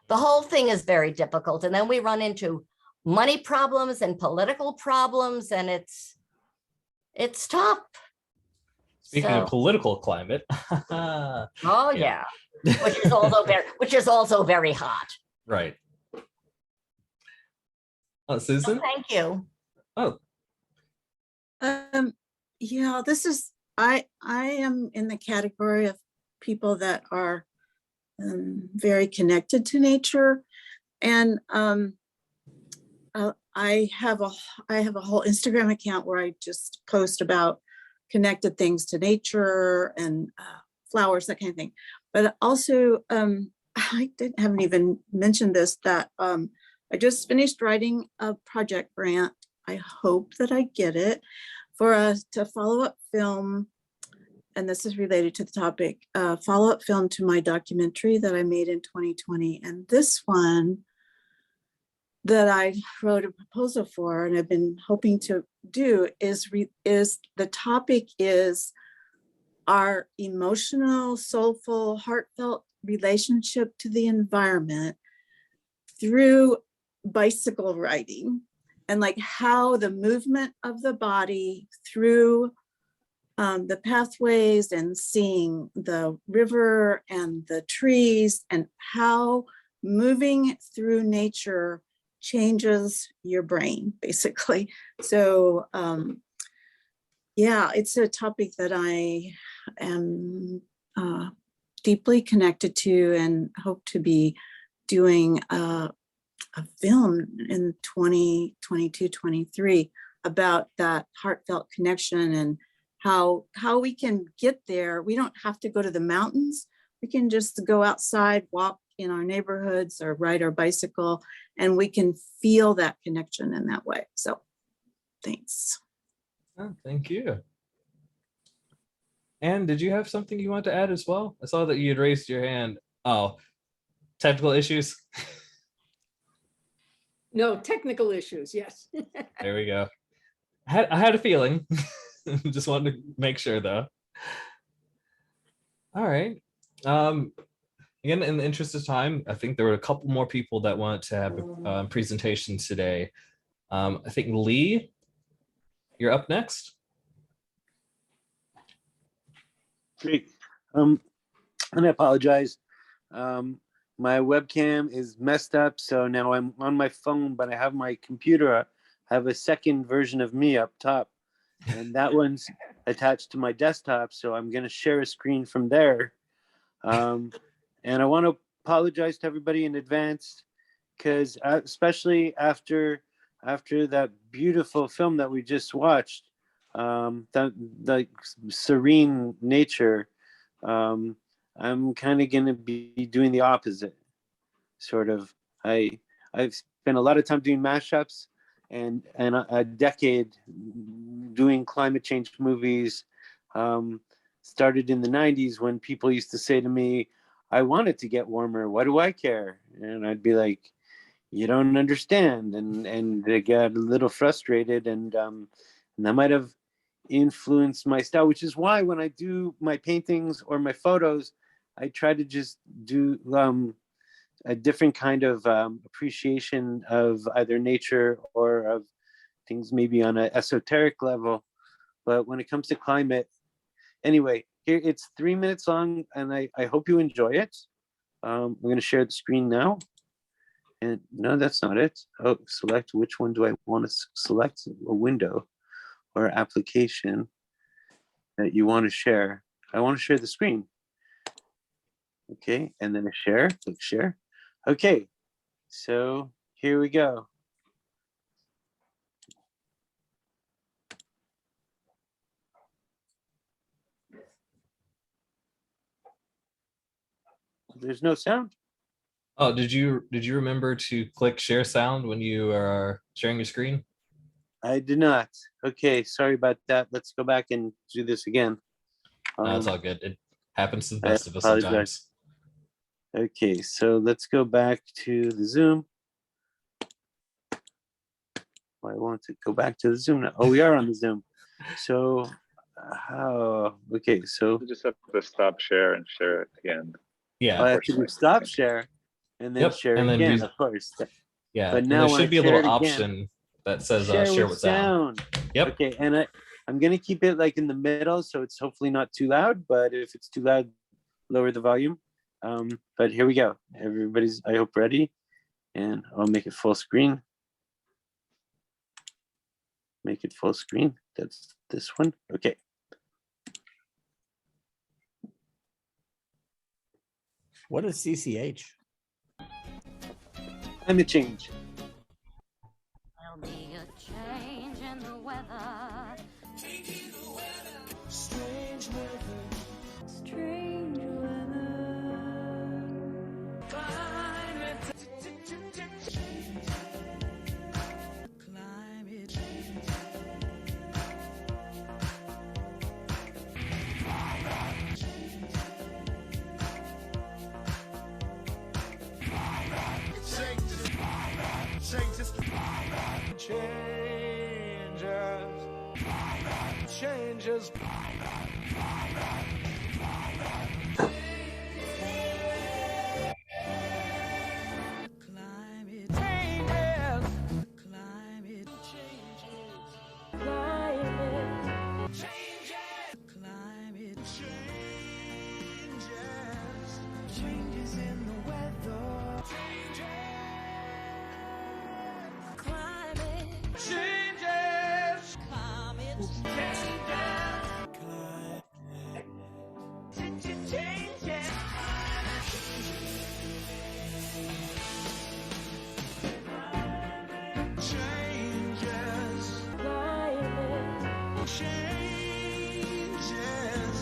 The whole thing is very difficult. And then we run into money problems and political problems, and it's tough. Speaking of political climate. Oh yeah. Which is also very hot. Right. Susan? So thank you. Oh. Yeah, this is, I am in the category of people that are very connected to nature. And I have a whole Instagram account where I just post about connected things to nature and flowers, that kind of thing. But also, I haven't even mentioned this, that I just finished writing a project grant. I hope that I get it for us to follow-up film, and this is related to the topic, follow-up film to my documentary that I made in 2020. And this one that I wrote a proposal for and I've been hoping to do is the topic is our emotional, soulful, heartfelt relationship to the environment through bicycle riding, and like how the movement of the body through the pathways and seeing the river and the trees, and how moving through nature changes your brain, basically. So yeah, it's a topic that I am deeply connected to, and hope to be doing a film in 2022, 23 about that heartfelt connection, and how we can get there. We don't have to go to the mountains. We can just go outside, walk in our neighborhoods, or ride our bicycle, and we can feel that connection in that way. So thanks. Oh, thank you. Anne, did you have something you want to add as well? I saw that you had raised your hand. Oh, technical issues. No, technical issues, yes. There we go. I had a feeling. Just wanted to make sure though. All right. Again, in the interest of time, I think there were a couple more people that wanted to have a presentation today. I think Lee, you're up next. Great. And I apologize. My webcam is messed up, so now I'm on my phone, but I have my computer. I have a second version of me up top, and that one's attached to my desktop, so I'm going to share a screen from there. And I want to apologize to everybody in advance, because especially after that beautiful film that we just watched, the serene nature, I'm kind of going to be doing the opposite. Sort of, I've spent a lot of time doing mashups, and a decade doing climate change movies. Started in the 90s when people used to say to me, I want it to get warmer. What do I care? And I'd be like, you don't understand. And they got a little frustrated, and that might have influenced my style, which is why when I do my paintings or my photos, I try to just do a different kind of appreciation of either nature or of things maybe on an esoteric level. But when it comes to climate, anyway, here it's 3 minutes long, and I hope you enjoy it. I'm going to share the screen now. And no, that's not it. Oh, select which one do I want to select, a window or application that you want to share. I want to share the screen. Okay, and then a share, click share. Okay, so here we go. There's no sound. Oh, did you remember to click share sound when you are sharing your screen? I did not. Okay, sorry about that. Let's go back and do this again. No, it's all good. It happens to the I best of us apologize. sometimes. Okay, so let's go back to the Zoom. I want to go back to the Zoom now. Oh, we are on the Zoom. So, okay, so You just have to stop share and share it again. Yeah. I have to do stop share and then Yep, share and then again, do- of course. Yeah, But and now there when should I be a share little it again, option that says share share with with sound. sound. Yep. Okay, and I'm gonna keep it like in the middle, so it's hopefully not too loud, but if it's too loud, lower the volume. But here we go. Everybody's, I hope, ready. And I'll make it full screen. Make it full screen. That's this one. Okay. What is CCH? Climate change. There'll be a change in the weather. Strange weather. Strange weather. Climate change. Climate change. Changes. Changes. changes. Climate changes. Climate changes. Climate changes. Climate changes. Changes in the weather. Changes. Climate changes. Climate changes. Climate changes. Changes. Climate changes.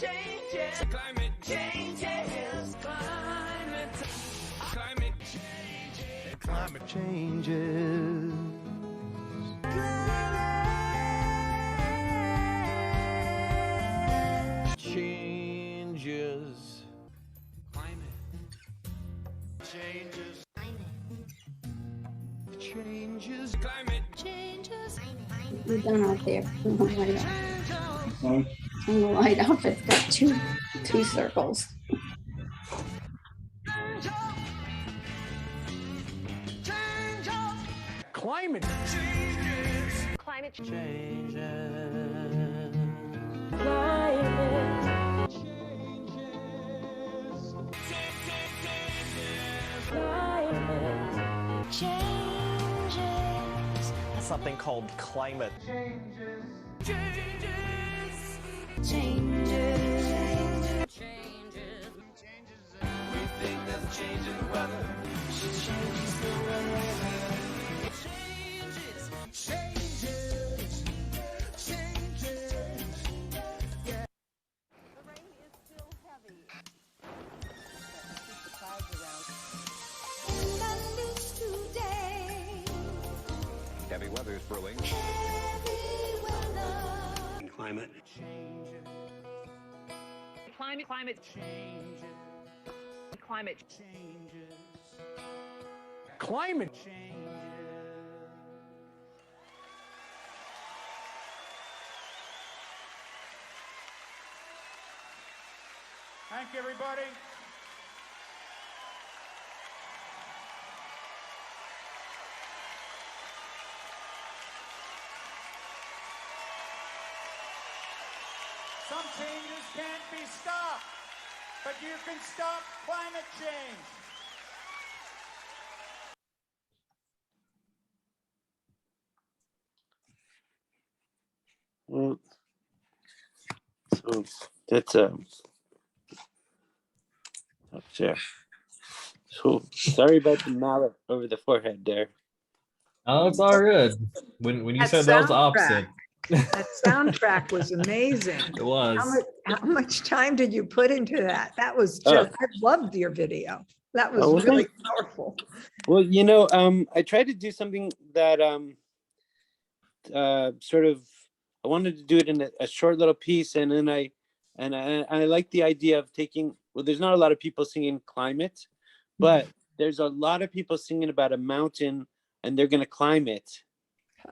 Changes. Climate changes. Climate changes. Climate changes. Changes. Climate changes. Changes. Climate changes. We're done out there. Turn the light off. Turn the light off. It's got two circles. Climate changes. Climate changes. Climate changes. Climate changes. Something called climate. Changes. Changes. Changes. Changes. We think there's a change in the weather. She changes the weather. Changes. Changes. Changes. Yeah. The rain is still heavy. Keep the clouds around. In the news today. Heavy weather is brewing. Heavy weather. Climate. Changes. Climate Changes. climate Changes. Climate changes. Thank you, everybody. Some changes can't be stopped, but you can stop climate change. Well, so that's up there. So sorry about the mallet over the forehead there. Oh, it's all good. When you That said that was the soundtrack. opposite. That soundtrack was amazing. It was. How much time did you put into that? That was Oh. just, I loved your video. That was Oh, well, really thanks. powerful. Well, I tried to do something that sort of I wanted to do it in a short little piece, and then I like the idea of taking. Well, there's not a lot of people singing climate, but there's a lot of people singing about a mountain, and they're gonna climb it.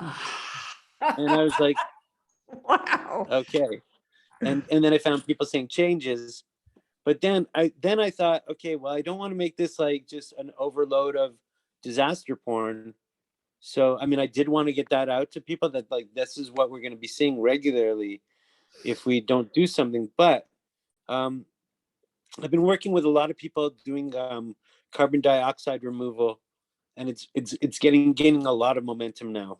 And I was like, wow, okay. And then I found people saying changes, but then I thought, okay, well, I don't want to make this like just an overload of disaster porn. So I mean, I did want to get that out to people that like this is what we're going to be seeing regularly if we don't do something. But I've been working with a lot of people doing carbon dioxide removal, and it's gaining a lot of momentum now.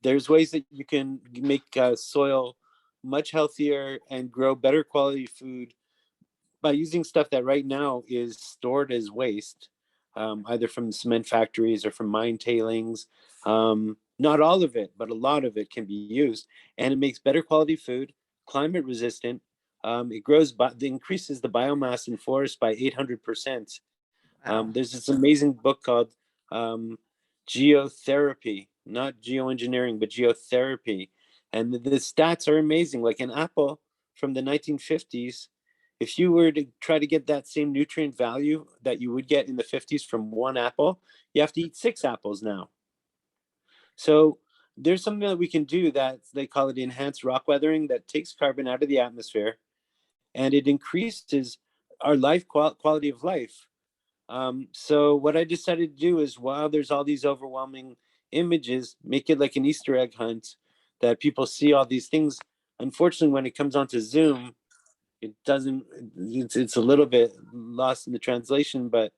There's ways that you can make soil much healthier and grow better quality food by using stuff that right now is stored as waste, either from cement factories or from mine tailings. Not all of it, but a lot of it can be used, and it makes better quality food, climate resistant. It increases the biomass in forests by 800%. There's this amazing book called Geotherapy, not geoengineering, but geotherapy. And the stats are amazing. Like an apple from the 1950s, if you were to try to get that same nutrient value that you would get in the 50s from one apple, you have to eat 6 apples now. So there's something that we can do that they call it enhanced rock weathering, that takes carbon out of the atmosphere and it increases our quality of life. So what I decided to do is, while there's all these overwhelming images, make it like an Easter egg hunt, that people see all these things. Unfortunately, when it comes onto Zoom, it doesn't, it's a little bit lost in the translation, but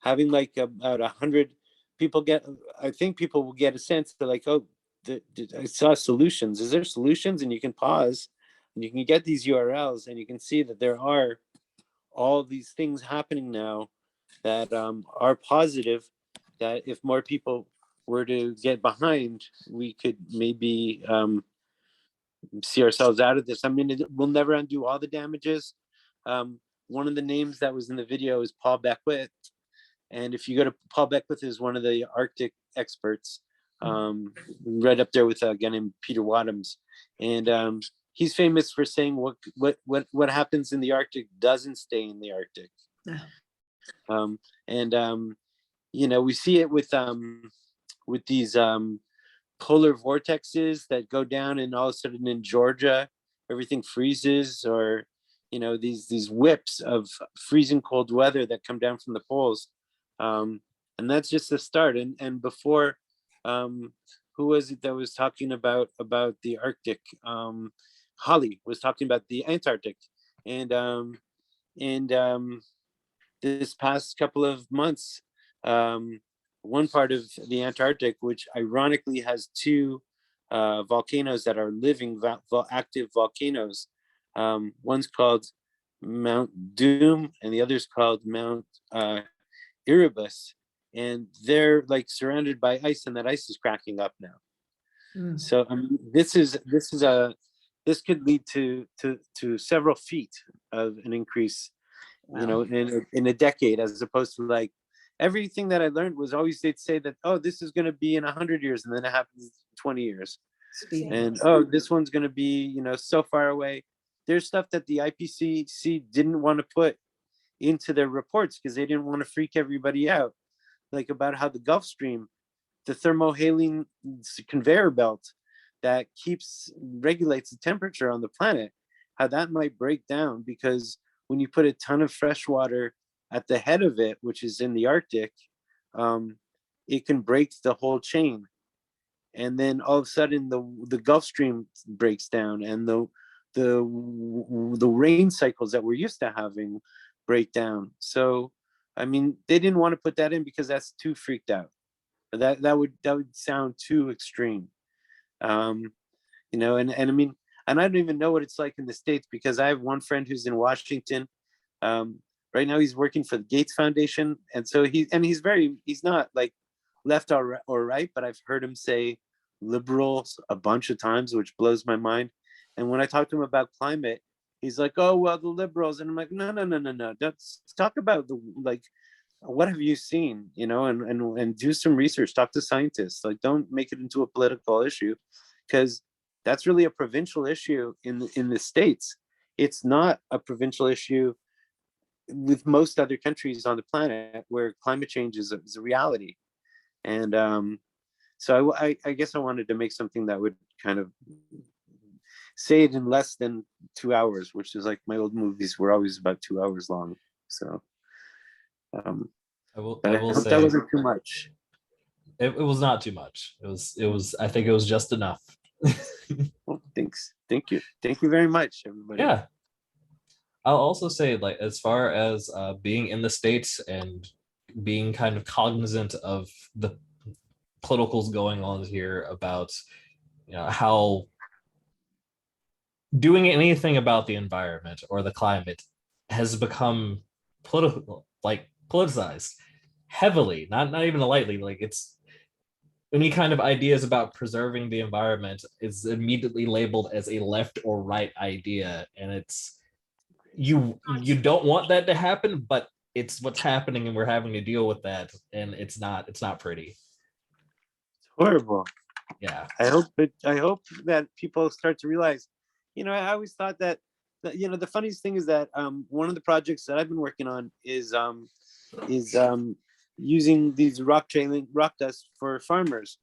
having like about 100 people I think people will get a sense that like, oh, I saw solutions. Is there solutions? And you can pause and you can get these URLs and you can see that there are all these things happening now that are positive, that if more people were to get behind, we could maybe see ourselves out of this. I mean, we'll never undo all the damages. One of the names that was in the video is Paul Beckwith. And if you go to Paul Beckwith, is one of the Arctic experts, right up there with a guy named Peter Wadhams. And he's famous for saying what happens in the Arctic doesn't stay in the Arctic. We see it with these polar vortexes that go down, and all of a sudden in Georgia, everything freezes, or these whips of freezing cold weather that come down from the poles. And that's just the start. And before, who was it that was talking about the Arctic? Holly was talking about the Antarctic. And this past couple of months, one part of the Antarctic, which ironically has two volcanoes that are living active volcanoes. One's called Mount Doom and the other's called Mount Erebus, and they're like surrounded by ice, and that ice is cracking up now. So this could lead to several feet of an increase, in a decade, as opposed to like everything that I learned was always they'd say that, oh, this is going to be in 100 years, and then it happens in 20 years. And oh, this one's going to be so far away. There's stuff that the IPCC didn't want to put into their reports because they didn't want to freak everybody out, like about how the Gulf Stream, the thermohaline conveyor belt that regulates the temperature on the planet, how that might break down, because when you put a ton of fresh water at the head of it, which is in the Arctic, it can break the whole chain. And then all of a sudden the Gulf Stream breaks down, and the rain cycles that we're used to having break down. So, I mean, they didn't want to put that in because that's too freaked out. That would sound too extreme. And I mean, and I don't even know what it's like in the States, because I have one friend who's in Washington. Right now he's working for the Gates Foundation. And so he's not like left or right, but I've heard him say liberals a bunch of times, which blows my mind. And when I talk to him about climate, he's like, oh, well, the liberals. And I'm like, no. Let's talk about what have you seen, and do some research, talk to scientists. Like, don't make it into a political issue, because that's really a provincial issue in the States. It's not a provincial issue with most other countries on the planet where climate change is a reality. And so I guess I wanted to make something that would kind of say it in less than 2 hours, which is like my old movies were always about 2 hours long. So I will hope say that wasn't too much. It was not too much. It was I think it was just enough. Well, thanks. Thank you very much, everybody. Yeah. I'll also say, like, as far as being in the States and being kind of cognizant of the politicals going on here about how doing anything about the environment or the climate has become politicized heavily, not even lightly. Like, it's any kind of ideas about preserving the environment is immediately labeled as a left or right idea, and it's you don't want that to happen, but it's what's happening, and we're having to deal with that, and it's not pretty. It's horrible. Yeah. I hope that people start to realize, I always thought that the funniest thing is that one of the projects that I've been working on is using these rock dust for farmers.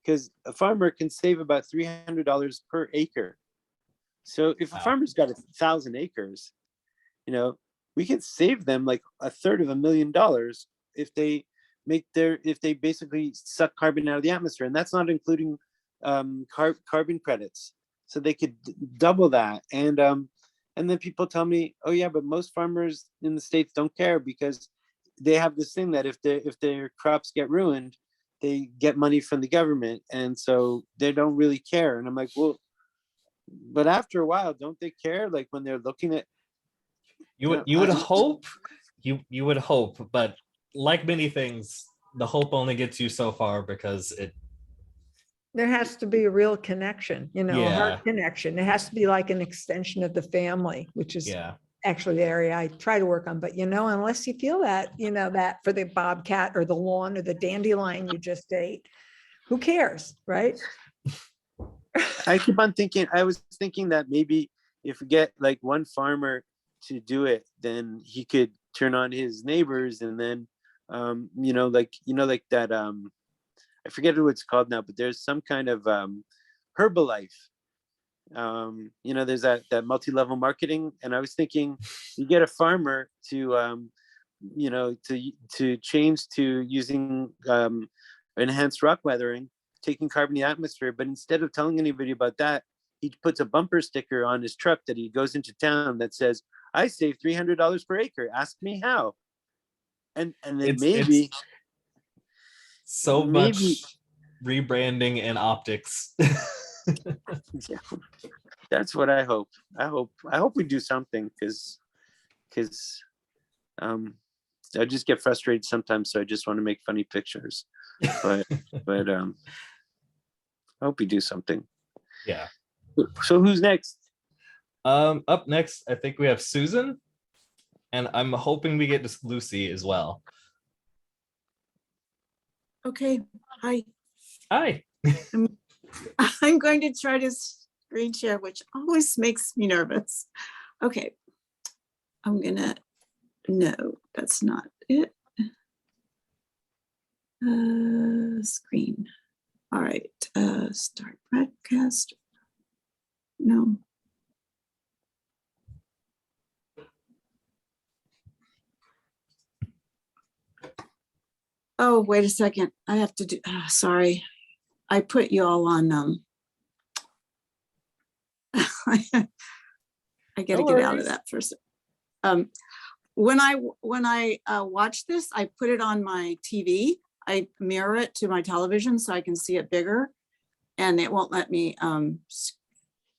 because a farmer can save about $300 per acre. So if a Wow. farmer's got 1,000 acres, you know, we can save them like $250,000 if they if they basically suck carbon out of the atmosphere, and that's not including carbon credits. So they could double that. And then people tell me, oh yeah, but most farmers in the States don't care because they have this thing that if their crops get ruined, they get money from the government, and so they don't really care. And I'm like, well, but after a while, don't they care? Like when they're looking at You would hope, you would hope, but like many things, the hope only gets you so far because There has to be a real connection, a Yeah. heart connection. It has to be like an extension of the family, which is yeah. actually the area I try to work on. But unless you feel that, that for the bobcat or the lawn or the dandelion you just ate, who cares, right? I keep on thinking, I was thinking that maybe if we get like one farmer to do it, then he could turn on his neighbors, and then like that I forget what it's called now, but there's some kind of Herbalife. There's that multi-level marketing, and I was thinking you get a farmer to to change to using enhanced rock weathering, taking carbon in the atmosphere, but instead of telling anybody about that, he puts a bumper sticker on his truck that he goes into town that says, I save $300 per acre, ask me how. And then It's so maybe much rebranding and optics. yeah, that's what I hope. I hope we do something, because I just get frustrated sometimes, so I just want to make funny pictures. But I hope we do something. Yeah. So who's next? Up next, I think we have Susan, and I'm hoping we get to Lucy as well. Okay, hi. Hi. I'm going to try to screen share, which always makes me nervous. Okay, no, that's not it. Screen. All right, start broadcast. No. Oh, wait a second. I have to do, sorry. I put you all on, I gotta No get out of worries. that first. When I watch this, I put it on my TV. I mirror it to my television so I can see it bigger, and it won't let me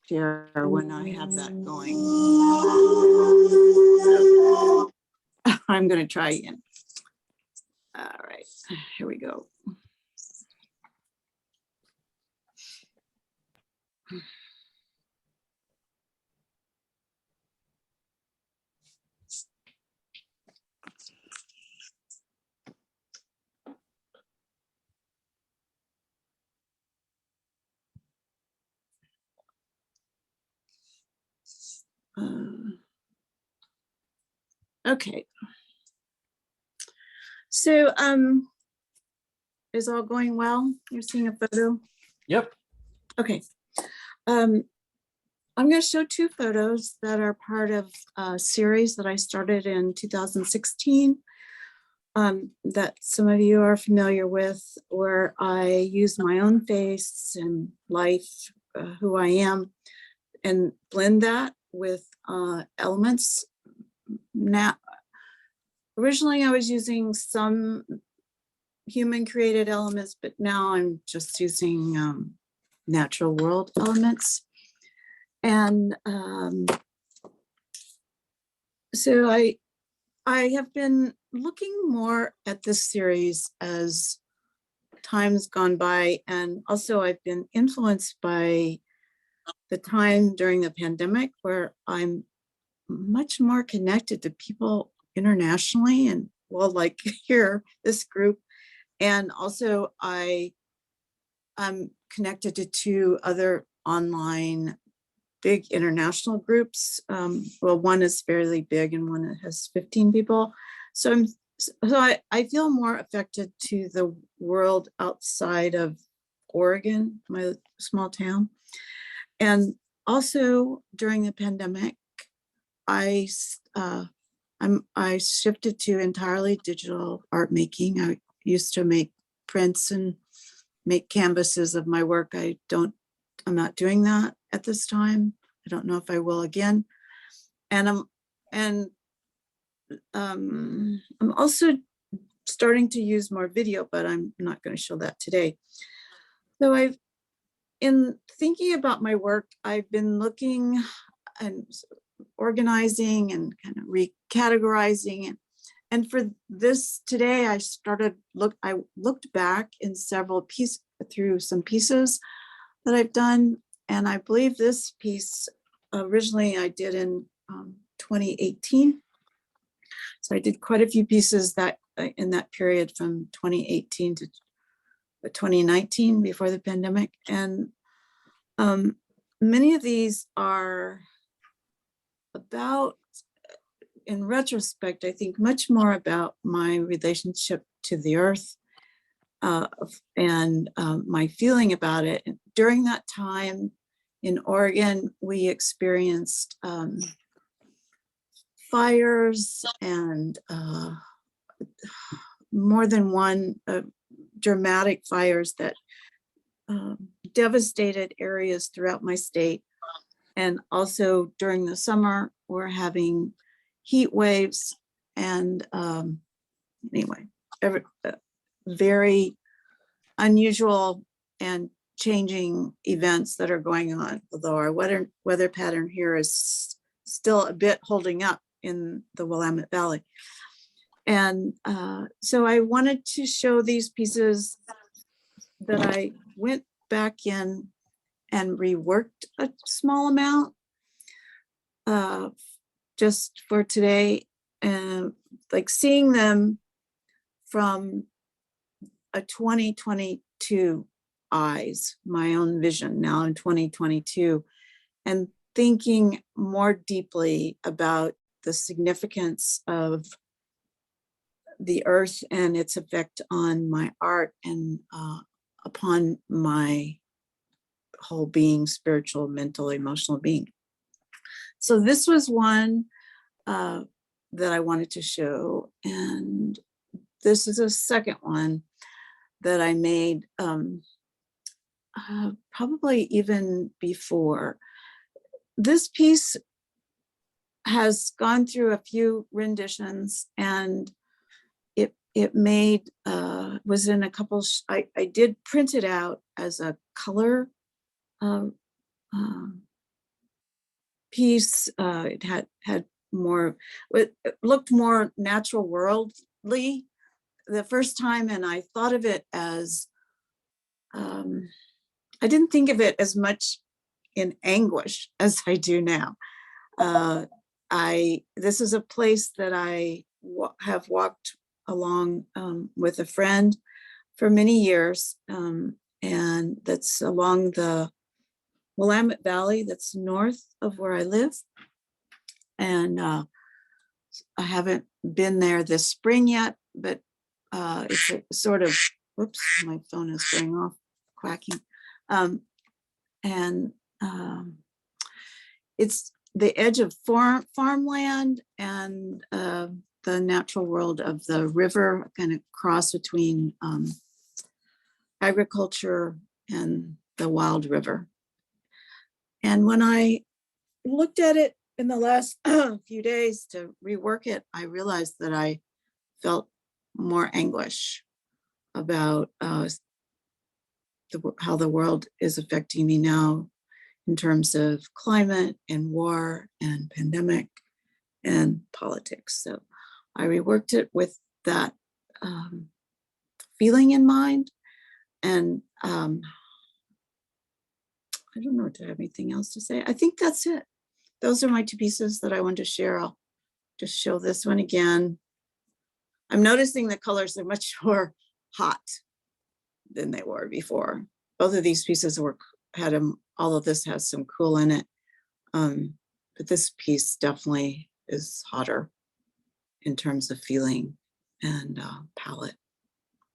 share when I have that going. I'm gonna try again. All right, here we go. Okay. So, is all going well? You're seeing a photo? Yep. Okay. I'm going to show two photos that are part of a series that I started in 2016 that some of you are familiar with, where I use my own face and life, who I am, and blend that with elements. Now, originally I was using some human created elements, but now I'm just using natural world elements. And so I have been looking more at this series as time's gone by, and also I've been influenced by the time during the pandemic where I'm much more connected to people internationally, and well, like here, this group, and also I'm connected to two other online big international groups. Well, one is fairly big and one has 15 people. So I feel more affected to the world outside of Oregon, my small town. And also during the pandemic, I shifted to entirely digital art making. I used to make prints and make canvases of my work. I'm not doing that at this time. I don't know if I will again. And I'm also starting to use more video, but I'm not going to show that today. So in thinking about my work, I've been looking and organizing and kind of recategorizing it. And for this today, I looked back in through some pieces that I've done. And I believe this piece originally I did in 2018. So I did quite a few pieces that in that period from 2018 to 2019 before the pandemic. And many of these are about, in retrospect, I think much more about my relationship to the earth and my feeling about it. During that time in Oregon, we experienced fires and more than one dramatic fires that devastated areas throughout my state. And also during the summer, we're having heat waves and anyway, very unusual and changing events that are going on, although our weather pattern here is still a bit holding up in the Willamette Valley. And so I wanted to show these pieces that I went back in and reworked a small amount just for today, and like seeing them from a 2022 eyes, my own vision now in 2022, and thinking more deeply about the significance of the earth and its effect on my art and upon my whole being, spiritual, mental, emotional being. So this was one that I wanted to show. And this is a second one that I made probably even before. This piece has gone through a few renditions, and it made, was in a couple, I did print it out as a color piece. It had more, it looked more natural worldly the first time, and I thought of it as, I didn't think of it as much in anguish as I do now. This is a place that I have walked along with a friend for many years, and that's along the Willamette Valley that's north of where I live. And I haven't been there this spring yet, but it's a sort of, whoops, my phone is going off, quacking. It's the edge of farmland and the natural world of the river, kind of cross between agriculture and the wild river. And when I looked at it in the last few days to rework it, I realized that I felt more anguish about how the world is affecting me now in terms of climate and war and pandemic and politics. So I reworked it with that feeling in mind. And I don't know, do I have anything else to say? I think that's it. Those are my two pieces that I wanted to share. I'll just show this one again. I'm noticing the colors are much more hot than they were before. Both of these pieces all of this has some cool in it. But this piece definitely is hotter in terms of feeling and palette.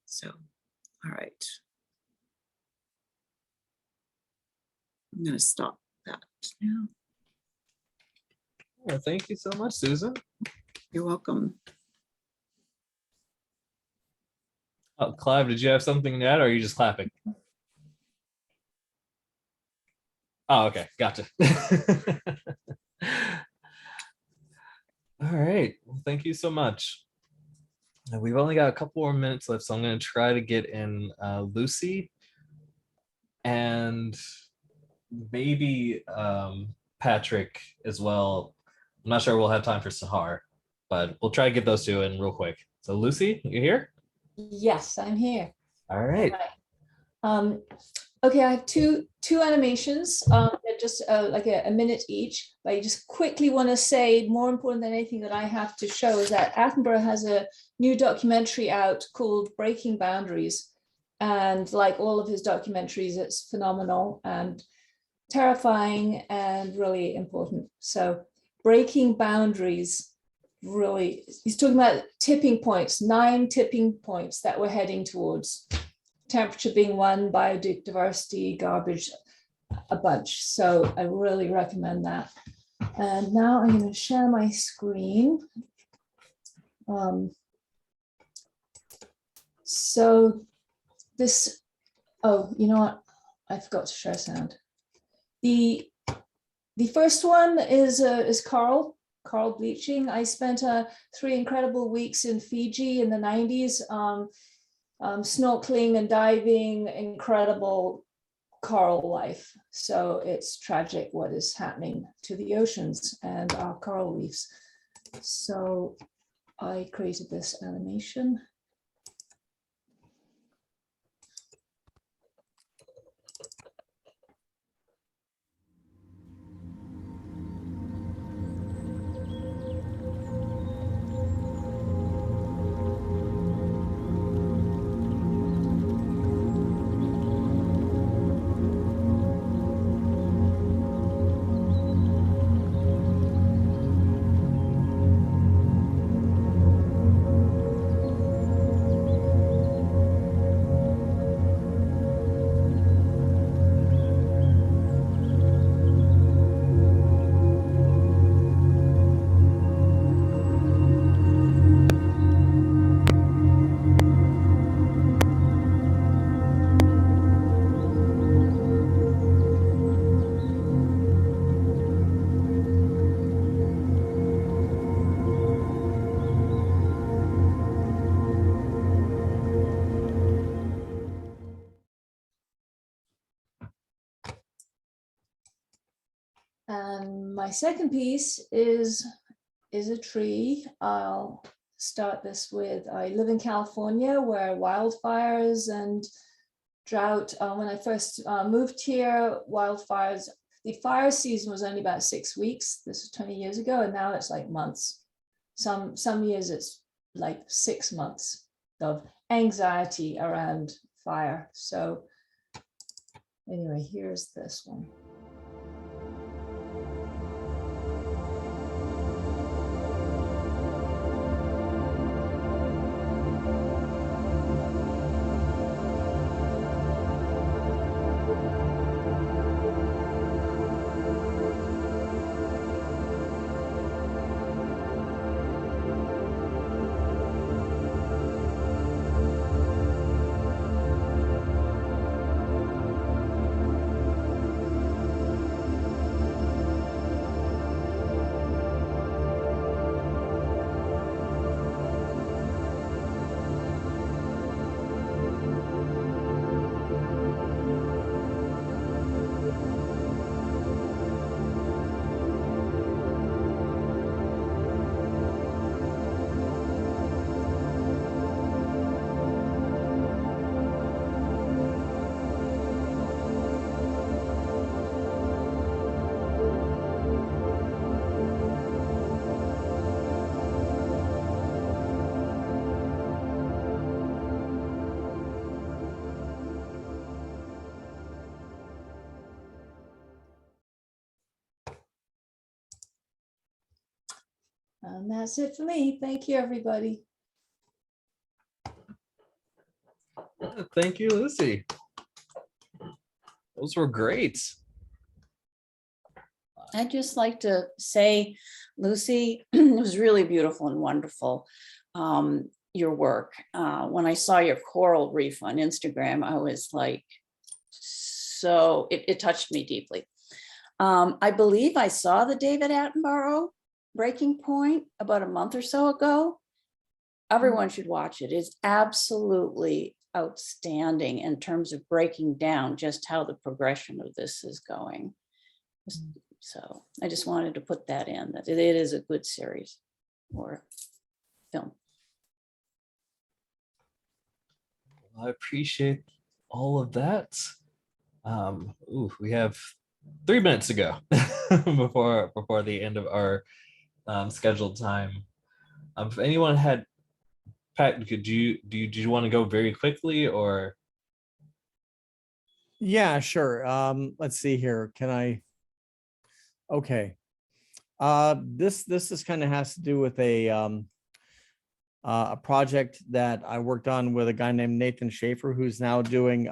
So, all right. I'm going to stop that now. Well, thank you so much, Susan. You're welcome. Oh, Clive, did you have something to add, or are you just clapping? Oh, okay, gotcha. All right, well, thank you so much. We've only got a couple more minutes left, so I'm going to try to get in Lucy and maybe Patrick as well. I'm not sure we'll have time for Sahar, but we'll try to get those two in real quick. So Lucy, you here? Yes, I'm here. All right. Okay, I have two animations, they're just like a minute each. But I just quickly want to say, more important than anything that I have to show is that Attenborough has a new documentary out called Breaking Boundaries. And like all of his documentaries, it's phenomenal and terrifying and really important. So Breaking Boundaries, really, he's talking about tipping points, 9 tipping points that we're heading towards. Temperature being one, biodiversity, garbage, a bunch. So I really recommend that. And now I'm going to share my screen. So this, oh, you know what? I forgot to share sound. The first one is Coral bleaching. I spent 3 incredible weeks in Fiji in the 90s. Snorkeling and diving, incredible coral life. So it's tragic what is happening to the oceans and our coral reefs. So I created this animation. And my second piece is a tree. I'll start this with, I live in California where wildfires and drought, when I first moved here, wildfires, the fire season was only about 6 weeks. This was 20 years ago, and now it's like months. Some years it's like 6 months of anxiety around fire. So anyway, here's this one. And that's it for me. Thank you, everybody. Thank you, Lucy. Those were great. I'd just like to say, Lucy, it was really beautiful and wonderful, your work. When I saw your coral reef on Instagram, I was like, so it touched me deeply. I believe I saw the David Attenborough Breaking Point about a month or so ago. Everyone should watch it. It's absolutely outstanding in terms of breaking down just how the progression of this is going. So I just wanted to put that in, that it is a good series or film. I appreciate all of that. We have 3 minutes to go before the end of our scheduled time. If anyone had, Pat, did you want to go very quickly or? Yeah, sure. Let's see here. Can I? Okay. This is kind of has to do with a project that I worked on with a guy named Nathan Schaefer, who's now doing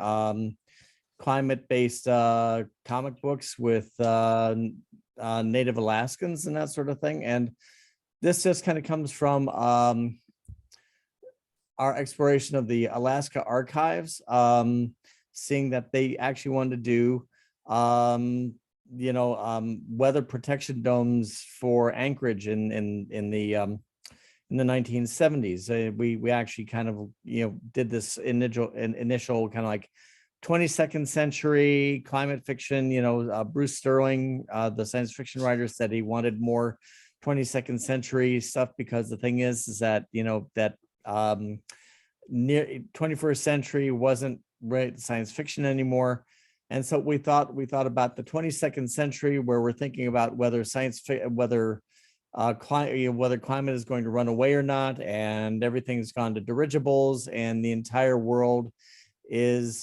climate-based comic books with Native Alaskans and that sort of thing. And this just kind of comes from our exploration of the Alaska archives, seeing that they actually wanted to do weather protection domes for Anchorage in the 1970s. We actually kind of did this initial kind of like 22nd century climate fiction. Bruce Sterling, the science fiction writer, said he wanted more 22nd century stuff because the thing is that near 21st century wasn't right science fiction anymore. And so we thought about the 22nd century, where we're thinking about whether climate is going to run away or not, and everything's gone to dirigibles, and the entire world is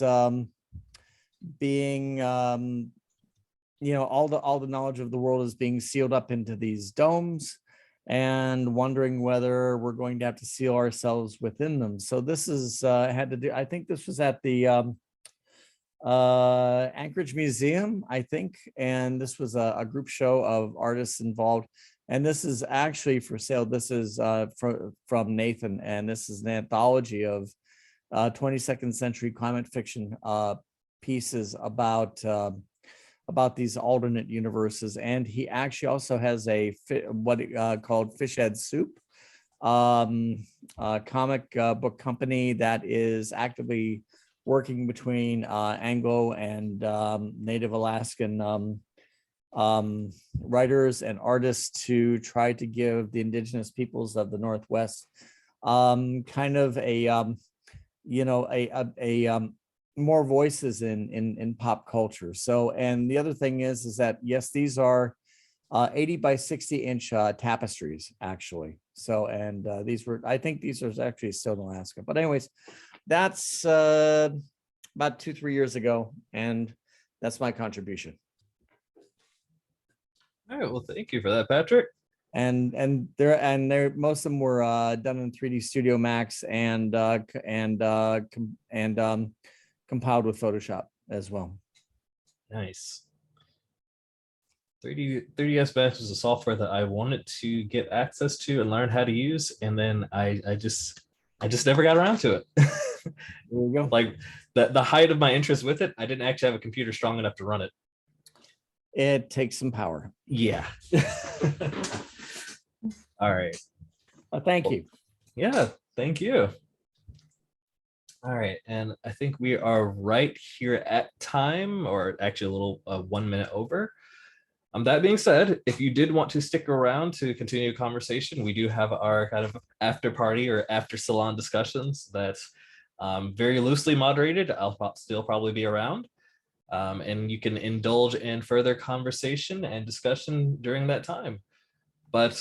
being all the knowledge of the world is being sealed up into these domes, and wondering whether we're going to have to seal ourselves within them. So this is had to do, I think this was at the Anchorage Museum, I think, and this was a group show of artists involved. And this is actually for sale. This is from Nathan, and this is an anthology of 22nd century climate fiction pieces about these alternate universes. And he actually also has called Fish Head Soup, a comic book company that is actively working between Anglo and Native Alaskan writers and artists to try to give the indigenous peoples of the Northwest kind of a more voices in pop culture. So, and the other thing is that yes, these are 80 by 60 inch tapestries actually. So, and I think these are actually still in Alaska, but anyways, that's about 2-3 years ago, and that's my contribution. All right, well, thank you for that, Patrick. And they're most of them were done in 3D Studio Max and compiled with Photoshop as well. Nice. 3ds Max is a software that I wanted to get access to and learn how to use, and then I just never got around to it. There you go. Like the height of my interest with it, I didn't actually have a computer strong enough to run it. It takes some power. Yeah. All right. Thank you. Yeah, thank you. All right, and I think we are right here at time, or actually a little 1 minute over. That being said, if you did want to stick around to continue a conversation, we do have our kind of after party or after salon discussions that's very loosely moderated. I'll still probably be around. And you can indulge in further conversation and discussion during that time. But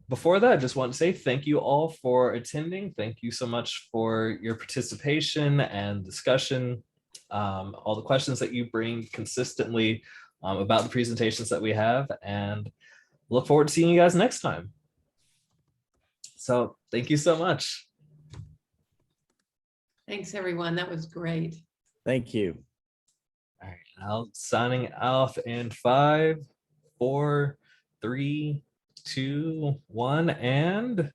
before that, I just want to say thank you all for attending. Thank you so much for your participation and discussion, all the questions that you bring consistently about the presentations that we have, and look forward to seeing you guys next time. So thank you so much. Thanks, everyone. That was great. Thank you. All right, now signing off in 5, 4, 3, 2, 1, and